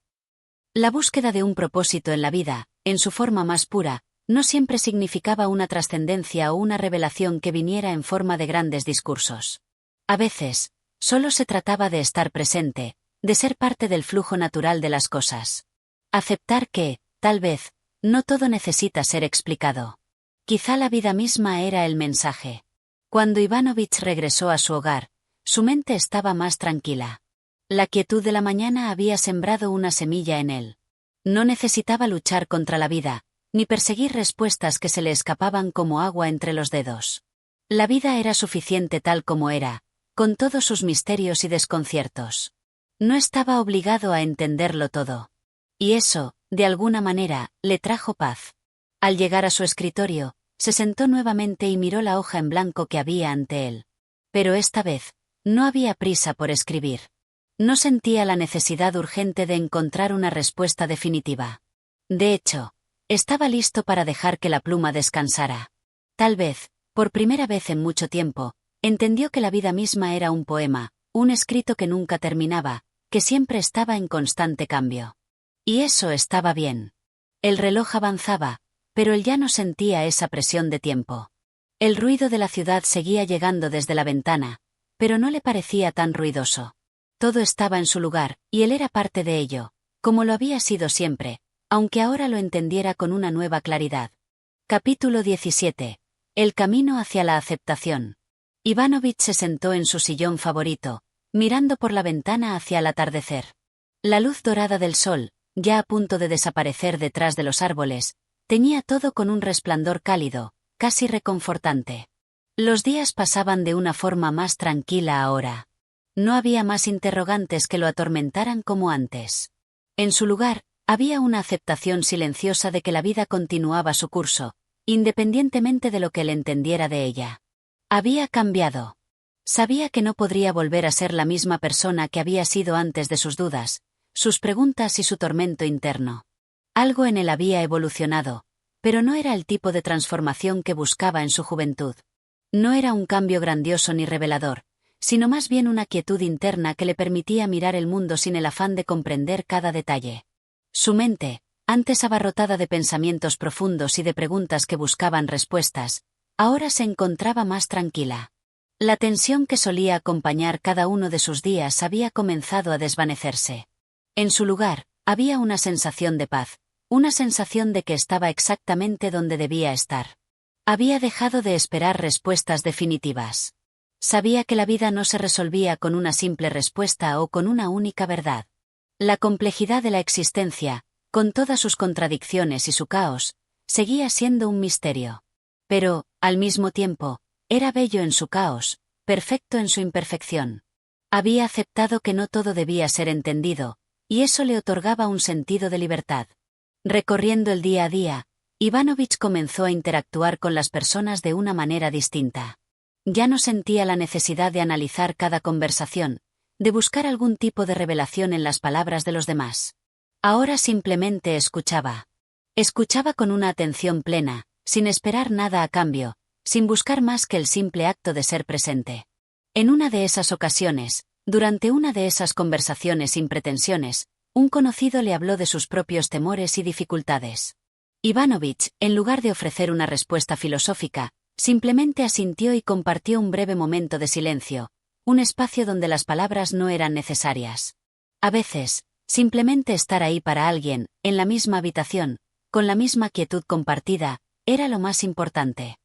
[SPEAKER 1] La búsqueda de un propósito en la vida, en su forma más pura, no siempre significaba una trascendencia o una revelación que viniera en forma de grandes discursos. A veces, solo se trataba de estar presente, de ser parte del flujo natural de las cosas. Aceptar que, tal vez, no todo necesita ser explicado. Quizá la vida misma era el mensaje. Cuando Ivanovich regresó a su hogar, su mente estaba más tranquila. La quietud de la mañana había sembrado una semilla en él. No necesitaba luchar contra la vida, ni perseguir respuestas que se le escapaban como agua entre los dedos. La vida era suficiente tal como era, con todos sus misterios y desconciertos. No estaba obligado a entenderlo todo. Y eso, de alguna manera, le trajo paz. Al llegar a su escritorio, se sentó nuevamente y miró la hoja en blanco que había ante él. Pero esta vez, no había prisa por escribir. No sentía la necesidad urgente de encontrar una respuesta definitiva. De hecho, estaba listo para dejar que la pluma descansara. Tal vez, por primera vez en mucho tiempo, entendió que la vida misma era un poema, un escrito que nunca terminaba, que siempre estaba en constante cambio. Y eso estaba bien. El reloj avanzaba, pero él ya no sentía esa presión de tiempo. El ruido de la ciudad seguía llegando desde la ventana, pero no le parecía tan ruidoso. Todo estaba en su lugar, y él era parte de ello, como lo había sido siempre, aunque ahora lo entendiera con una nueva claridad. Capítulo 17. El camino hacia la aceptación. Ivanovich se sentó en su sillón favorito, mirando por la ventana hacia el atardecer. La luz dorada del sol, ya a punto de desaparecer detrás de los árboles, teñía todo con un resplandor cálido, casi reconfortante. Los días pasaban de una forma más tranquila ahora. No había más interrogantes que lo atormentaran como antes. En su lugar, había una aceptación silenciosa de que la vida continuaba su curso, independientemente de lo que él entendiera de ella. Había cambiado. Sabía que no podría volver a ser la misma persona que había sido antes de sus dudas, sus preguntas y su tormento interno. Algo en él había evolucionado, pero no era el tipo de transformación que buscaba en su juventud. No era un cambio grandioso ni revelador, sino más bien una quietud interna que le permitía mirar el mundo sin el afán de comprender cada detalle. Su mente, antes abarrotada de pensamientos profundos y de preguntas que buscaban respuestas, ahora se encontraba más tranquila. La tensión que solía acompañar cada uno de sus días había comenzado a desvanecerse. En su lugar, había una sensación de paz, una sensación de que estaba exactamente donde debía estar. Había dejado de esperar respuestas definitivas. Sabía que la vida no se resolvía con una simple respuesta o con una única verdad. La complejidad de la existencia, con todas sus contradicciones y su caos, seguía siendo un misterio. Pero, al mismo tiempo, era bello en su caos, perfecto en su imperfección. Había aceptado que no todo debía ser entendido, y eso le otorgaba un sentido de libertad. Recorriendo el día a día, Ivanovich comenzó a interactuar con las personas de una manera distinta. Ya no sentía la necesidad de analizar cada conversación, de buscar algún tipo de revelación en las palabras de los demás. Ahora simplemente escuchaba. Escuchaba con una atención plena, sin esperar nada a cambio, sin buscar más que el simple acto de ser presente. En una de esas ocasiones, durante una de esas conversaciones sin pretensiones, un conocido le habló de sus propios temores y dificultades. Ivanovich, en lugar de ofrecer una respuesta filosófica, simplemente asintió y compartió un breve momento de silencio, un espacio donde las palabras no eran necesarias. A veces, simplemente estar ahí para alguien, en la misma habitación, con la misma quietud compartida, era lo más importante.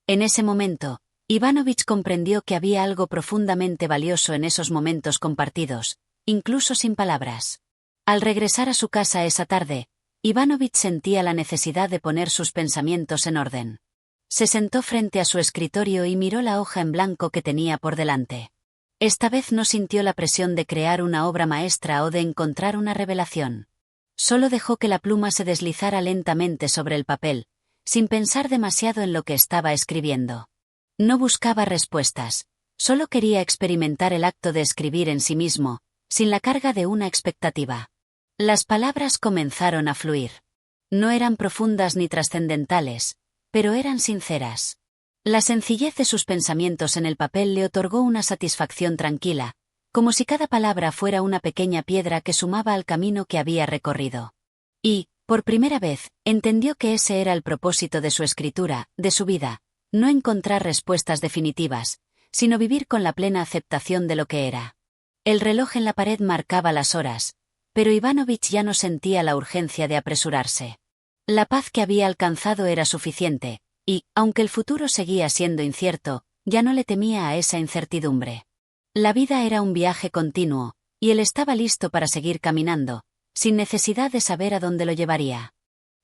[SPEAKER 1] En ese momento, Ivanovich comprendió que había algo profundamente valioso en esos momentos compartidos, incluso sin palabras. Al regresar a su casa esa tarde, Ivanovich sentía la necesidad de poner sus pensamientos en orden. Se sentó frente a su escritorio y miró la hoja en blanco que tenía por delante. Esta vez no sintió la presión de crear una obra maestra o de encontrar una revelación. Solo dejó que la pluma se deslizara lentamente sobre el papel, sin pensar demasiado en lo que estaba escribiendo. No buscaba respuestas, solo quería experimentar el acto de escribir en sí mismo, sin la carga de una expectativa. Las palabras comenzaron a fluir. No eran profundas ni trascendentales, pero eran sinceras. La sencillez de sus pensamientos en el papel le otorgó una satisfacción tranquila, como si cada palabra fuera una pequeña piedra que sumaba al camino que había recorrido. Y, por primera vez, entendió que ese era el propósito de su escritura, de su vida, no encontrar respuestas definitivas, sino vivir con la plena aceptación de lo que era. El reloj en la pared marcaba las horas, pero Ivanovich ya no sentía la urgencia de apresurarse. La paz que había alcanzado era suficiente, y, aunque el futuro seguía siendo incierto, ya no le temía a esa incertidumbre. La vida era un viaje continuo, y él estaba listo para seguir caminando, sin necesidad de saber a dónde lo llevaría.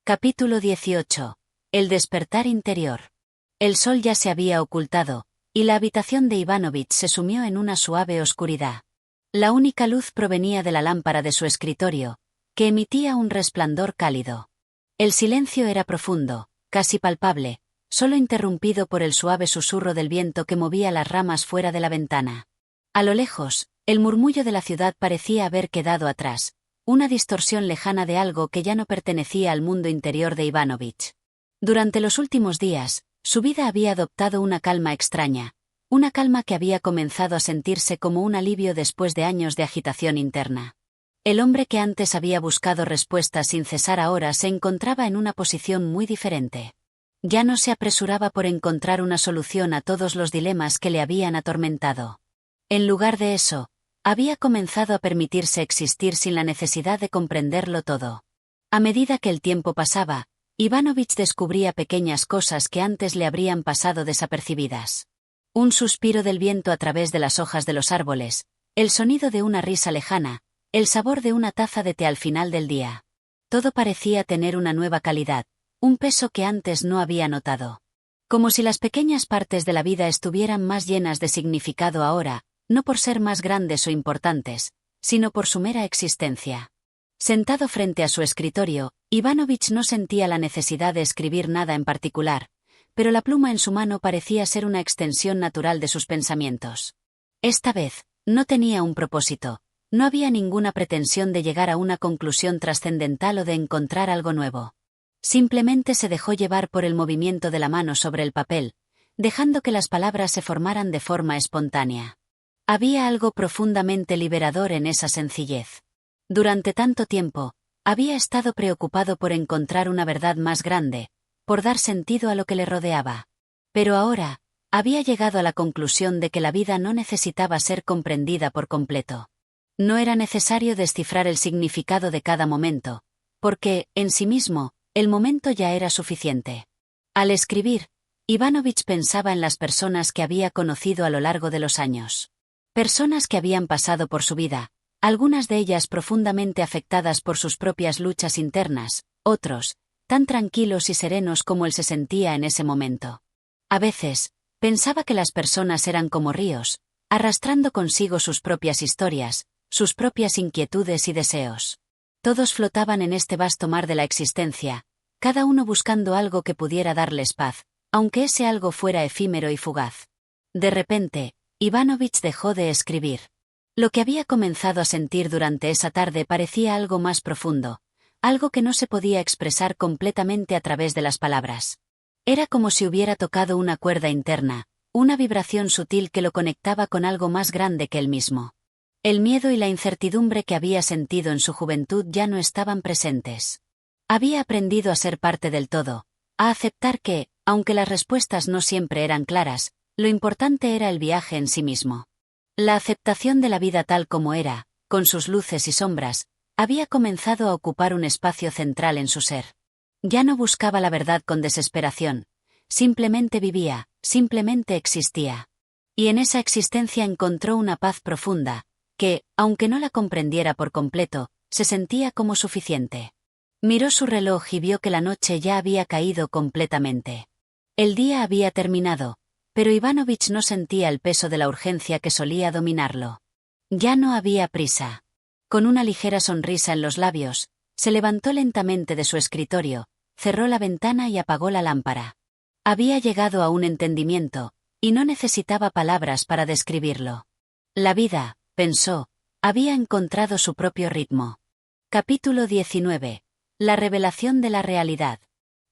[SPEAKER 1] Capítulo 18. El despertar interior. El sol ya se había ocultado, y la habitación de Ivanovich se sumió en una suave oscuridad. La única luz provenía de la lámpara de su escritorio, que emitía un resplandor cálido. El silencio era profundo, casi palpable, solo interrumpido por el suave susurro del viento que movía las ramas fuera de la ventana. A lo lejos, el murmullo de la ciudad parecía haber quedado atrás, una distorsión lejana de algo que ya no pertenecía al mundo interior de Ivanovich. Durante los últimos días, su vida había adoptado una calma extraña, una calma que había comenzado a sentirse como un alivio después de años de agitación interna. El hombre que antes había buscado respuestas sin cesar ahora se encontraba en una posición muy diferente. Ya no se apresuraba por encontrar una solución a todos los dilemas que le habían atormentado. En lugar de eso, había comenzado a permitirse existir sin la necesidad de comprenderlo todo. A medida que el tiempo pasaba, Ivanovich descubría pequeñas cosas que antes le habrían pasado desapercibidas. Un suspiro del viento a través de las hojas de los árboles, el sonido de una risa lejana, el sabor de una taza de té al final del día. Todo parecía tener una nueva calidad, un peso que antes no había notado. Como si las pequeñas partes de la vida estuvieran más llenas de significado ahora, no por ser más grandes o importantes, sino por su mera existencia. Sentado frente a su escritorio, Ivanovich no sentía la necesidad de escribir nada en particular, pero la pluma en su mano parecía ser una extensión natural de sus pensamientos. Esta vez, no tenía un propósito, no había ninguna pretensión de llegar a una conclusión trascendental o de encontrar algo nuevo. Simplemente se dejó llevar por el movimiento de la mano sobre el papel, dejando que las palabras se formaran de forma espontánea. Había algo profundamente liberador en esa sencillez. Durante tanto tiempo, había estado preocupado por encontrar una verdad más grande, por dar sentido a lo que le rodeaba. Pero ahora, había llegado a la conclusión de que la vida no necesitaba ser comprendida por completo. No era necesario descifrar el significado de cada momento, porque, en sí mismo, el momento ya era suficiente. Al escribir, Ivanovich pensaba en las personas que había conocido a lo largo de los años. Personas que habían pasado por su vida, algunas de ellas profundamente afectadas por sus propias luchas internas, otros, tan tranquilos y serenos como él se sentía en ese momento. A veces, pensaba que las personas eran como ríos, arrastrando consigo sus propias historias, sus propias inquietudes y deseos. Todos flotaban en este vasto mar de la existencia, cada uno buscando algo que pudiera darles paz, aunque ese algo fuera efímero y fugaz. De repente, Ivanovich dejó de escribir. Lo que había comenzado a sentir durante esa tarde parecía algo más profundo, algo que no se podía expresar completamente a través de las palabras. Era como si hubiera tocado una cuerda interna, una vibración sutil que lo conectaba con algo más grande que él mismo. El miedo y la incertidumbre que había sentido en su juventud ya no estaban presentes. Había aprendido a ser parte del todo, a aceptar que, aunque las respuestas no siempre eran claras, lo importante era el viaje en sí mismo. La aceptación de la vida tal como era, con sus luces y sombras, había comenzado a ocupar un espacio central en su ser. Ya no buscaba la verdad con desesperación, simplemente vivía, simplemente existía. Y en esa existencia encontró una paz profunda, que, aunque no la comprendiera por completo, se sentía como suficiente. Miró su reloj y vio que la noche ya había caído completamente. El día había terminado, pero Ivanovich no sentía el peso de la urgencia que solía dominarlo. Ya no había prisa. Con una ligera sonrisa en los labios, se levantó lentamente de su escritorio, cerró la ventana y apagó la lámpara. Había llegado a un entendimiento, y no necesitaba palabras para describirlo. La vida, pensó, había encontrado su propio ritmo. Capítulo 19. La revelación de la realidad.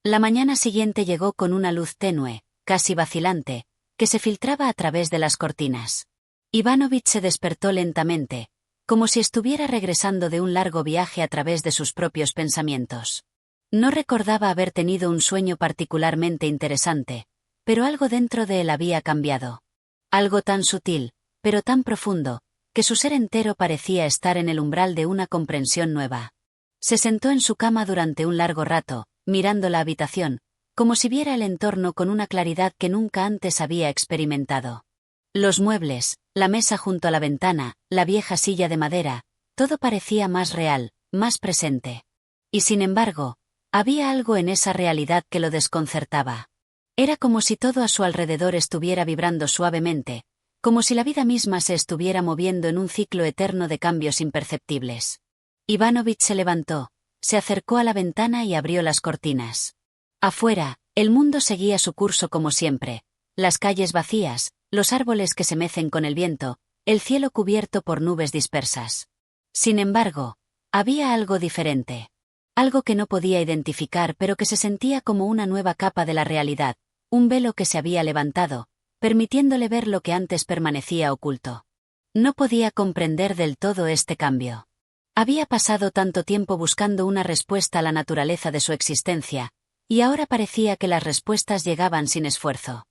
[SPEAKER 1] La mañana siguiente llegó con una luz tenue, casi vacilante, que se filtraba a través de las cortinas. Ivanovich se despertó lentamente, como si estuviera regresando de un largo viaje a través de sus propios pensamientos. No recordaba haber tenido un sueño particularmente interesante, pero algo dentro de él había cambiado. Algo tan sutil, pero tan profundo, que su ser entero parecía estar en el umbral de una comprensión nueva. Se sentó en su cama durante un largo rato, mirando la habitación, como si viera el entorno con una claridad que nunca antes había experimentado. Los muebles, la mesa junto a la ventana, la vieja silla de madera, todo parecía más real, más presente. Y sin embargo, había algo en esa realidad que lo desconcertaba. Era como si todo a su alrededor estuviera vibrando suavemente, como si la vida misma se estuviera moviendo en un ciclo eterno de cambios imperceptibles. Ivanovich se levantó, se acercó a la ventana y abrió las cortinas. Afuera, el mundo seguía su curso como siempre, las calles vacías, los árboles que se mecen con el viento, el cielo cubierto por nubes dispersas. Sin embargo, había algo diferente. Algo que no podía identificar pero que se sentía como una nueva capa de la realidad, un velo que se había levantado, permitiéndole ver lo que antes permanecía oculto. No podía comprender del todo este cambio. Había pasado tanto tiempo buscando una respuesta a la naturaleza de su existencia, y ahora parecía que las respuestas llegaban sin esfuerzo.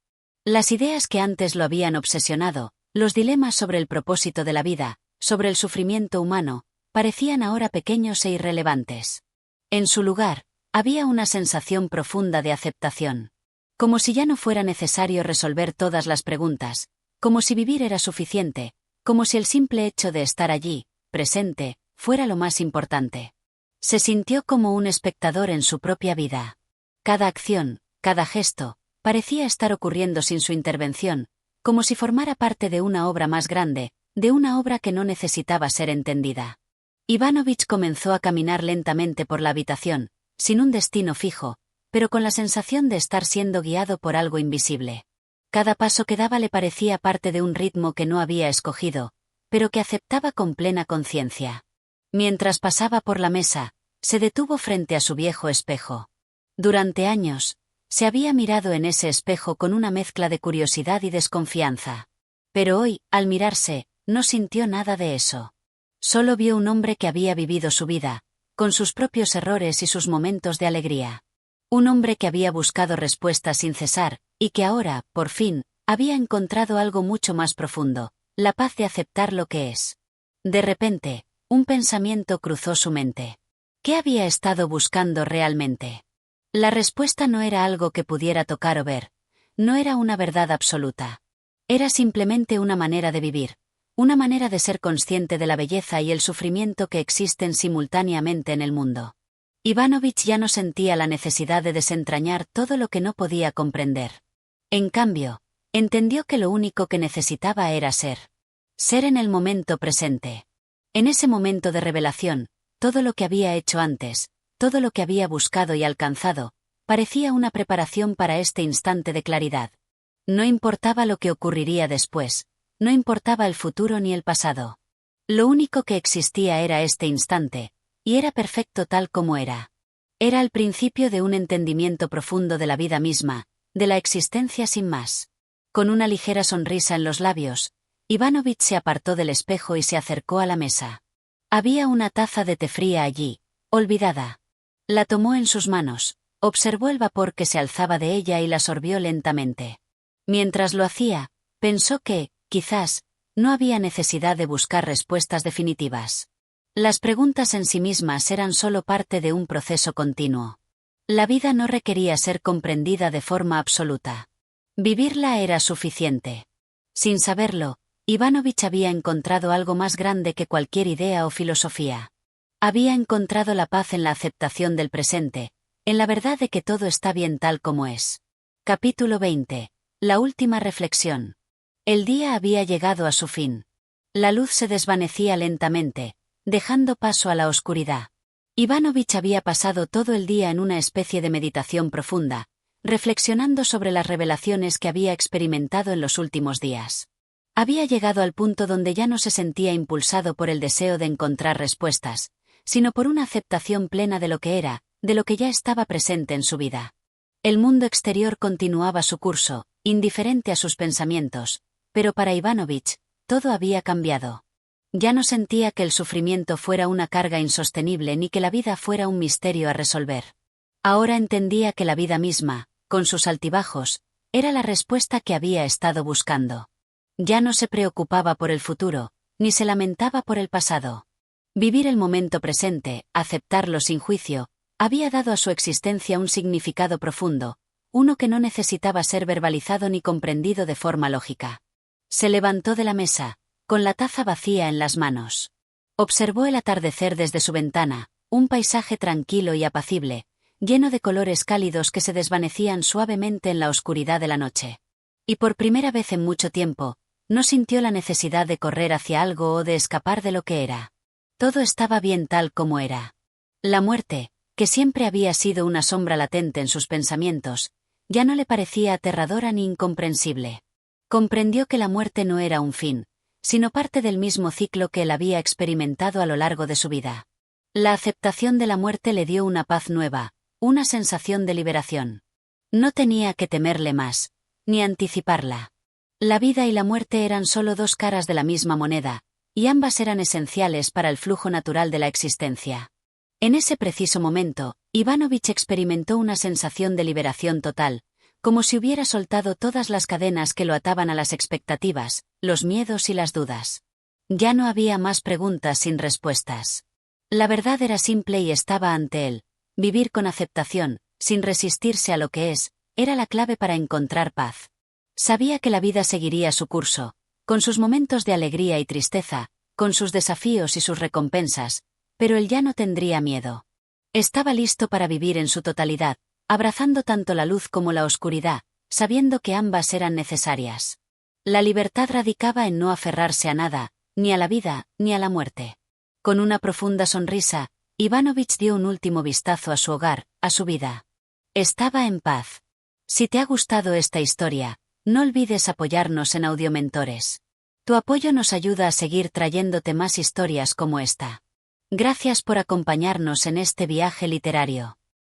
[SPEAKER 1] Las ideas que antes lo habían obsesionado, los dilemas sobre el propósito de la vida, sobre el sufrimiento humano, parecían ahora pequeños e irrelevantes. En su lugar, había una sensación profunda de aceptación. Como si ya no fuera necesario resolver todas las preguntas, como si vivir era suficiente, como si el simple hecho de estar allí, presente, fuera lo más importante. Se sintió como un espectador en su propia vida. Cada acción, cada gesto, parecía estar ocurriendo sin su intervención, como si formara parte de una obra más grande, de una obra que no necesitaba ser entendida. Ivanovich comenzó a caminar lentamente por la habitación, sin un destino fijo, pero con la sensación de estar siendo guiado por algo invisible. Cada paso que daba le parecía parte de un ritmo que no había escogido, pero que aceptaba con plena conciencia. Mientras pasaba por la mesa, se detuvo frente a su viejo espejo. Durante años, se había mirado en ese espejo con una mezcla de curiosidad y desconfianza. Pero hoy, al mirarse, no sintió nada de eso. Solo vio un hombre que había vivido su vida, con sus propios errores y sus momentos de alegría. Un hombre que había buscado respuestas sin cesar, y que ahora, por fin, había encontrado algo mucho más profundo, la paz de aceptar lo que es. De repente, un pensamiento cruzó su mente. ¿Qué había estado buscando realmente? La respuesta no era algo que pudiera tocar o ver, no era una verdad absoluta. Era simplemente una manera de vivir, una manera de ser consciente de la belleza y el sufrimiento que existen simultáneamente en el mundo. Ivanovich ya no sentía la necesidad de desentrañar todo lo que no podía comprender. En cambio, entendió que lo único que necesitaba era ser. Ser en el momento presente. En ese momento de revelación, todo lo que había hecho antes, todo lo que había buscado y alcanzado, parecía una preparación para este instante de claridad. No importaba lo que ocurriría después, no importaba el futuro ni el pasado. Lo único que existía era este instante, y era perfecto tal como era. Era el principio de un entendimiento profundo de la vida misma, de la existencia sin más. Con una ligera sonrisa en los labios, Ivanovich se apartó del espejo y se acercó a la mesa. Había una taza de té fría allí, olvidada. La tomó en sus manos, observó el vapor que se alzaba de ella y la sorbió lentamente. Mientras lo hacía, pensó que, quizás, no había necesidad de buscar respuestas definitivas. Las preguntas en sí mismas eran solo parte de un proceso continuo. La vida no requería ser comprendida de forma absoluta. Vivirla era suficiente. Sin saberlo, Ivanovich había encontrado algo más grande que cualquier idea o filosofía. Había encontrado la paz en la aceptación del presente, en la verdad de que todo está bien tal como es. Capítulo 20. La última reflexión. El día había llegado a su fin. La luz se desvanecía lentamente, dejando paso a la oscuridad. Ivanovich había pasado todo el día en una especie de meditación profunda, reflexionando sobre las revelaciones que había experimentado en los últimos días. Había llegado al punto donde ya no se sentía impulsado por el deseo de encontrar respuestas, sino por una aceptación plena de lo que era, de lo que ya estaba presente en su vida. El mundo exterior continuaba su curso, indiferente a sus pensamientos, pero para Ivanovich, todo había cambiado. Ya no sentía que el sufrimiento fuera una carga insostenible ni que la vida fuera un misterio a resolver. Ahora entendía que la vida misma, con sus altibajos, era la respuesta que había estado buscando. Ya no se preocupaba por el futuro, ni se lamentaba por el pasado. Vivir el momento presente, aceptarlo sin juicio, había dado a su existencia un significado profundo, uno que no necesitaba ser verbalizado ni comprendido de forma lógica. Se levantó de la mesa, con la taza vacía en las manos. Observó el atardecer desde su ventana, un paisaje tranquilo y apacible, lleno de colores cálidos que se desvanecían suavemente en la oscuridad de la noche. Y por primera vez en mucho tiempo, no sintió la necesidad de correr hacia algo o de escapar de lo que era. Todo estaba bien tal como era. La muerte, que siempre había sido una sombra latente en sus pensamientos, ya no le parecía aterradora ni incomprensible. Comprendió que la muerte no era un fin, sino parte del mismo ciclo que él había experimentado a lo largo de su vida. La aceptación de la muerte le dio una paz nueva, una sensación de liberación. No tenía que temerle más, ni anticiparla. La vida y la muerte eran solo dos caras de la misma moneda, y ambas eran esenciales para el flujo natural de la existencia. En ese preciso momento, Ivanovich experimentó una sensación de liberación total, como si hubiera soltado todas las cadenas que lo ataban a las expectativas, los miedos y las dudas. Ya no había más preguntas sin respuestas. La verdad era simple y estaba ante él. Vivir con aceptación, sin resistirse a lo que es, era la clave para encontrar paz. Sabía que la vida seguiría su curso, con sus momentos de alegría y tristeza, con sus desafíos y sus recompensas, pero él ya no tendría miedo. Estaba listo para vivir en su totalidad, abrazando tanto la luz como la oscuridad, sabiendo que ambas eran necesarias. La libertad radicaba en no aferrarse a nada, ni a la vida, ni a la muerte. Con una profunda sonrisa, Ivanovich dio un último vistazo a su hogar, a su vida. Estaba en paz. Si te ha gustado esta historia, no olvides apoyarnos en Audiomentores. Tu apoyo nos ayuda a seguir trayéndote más historias como esta. Gracias por acompañarnos en este viaje literario.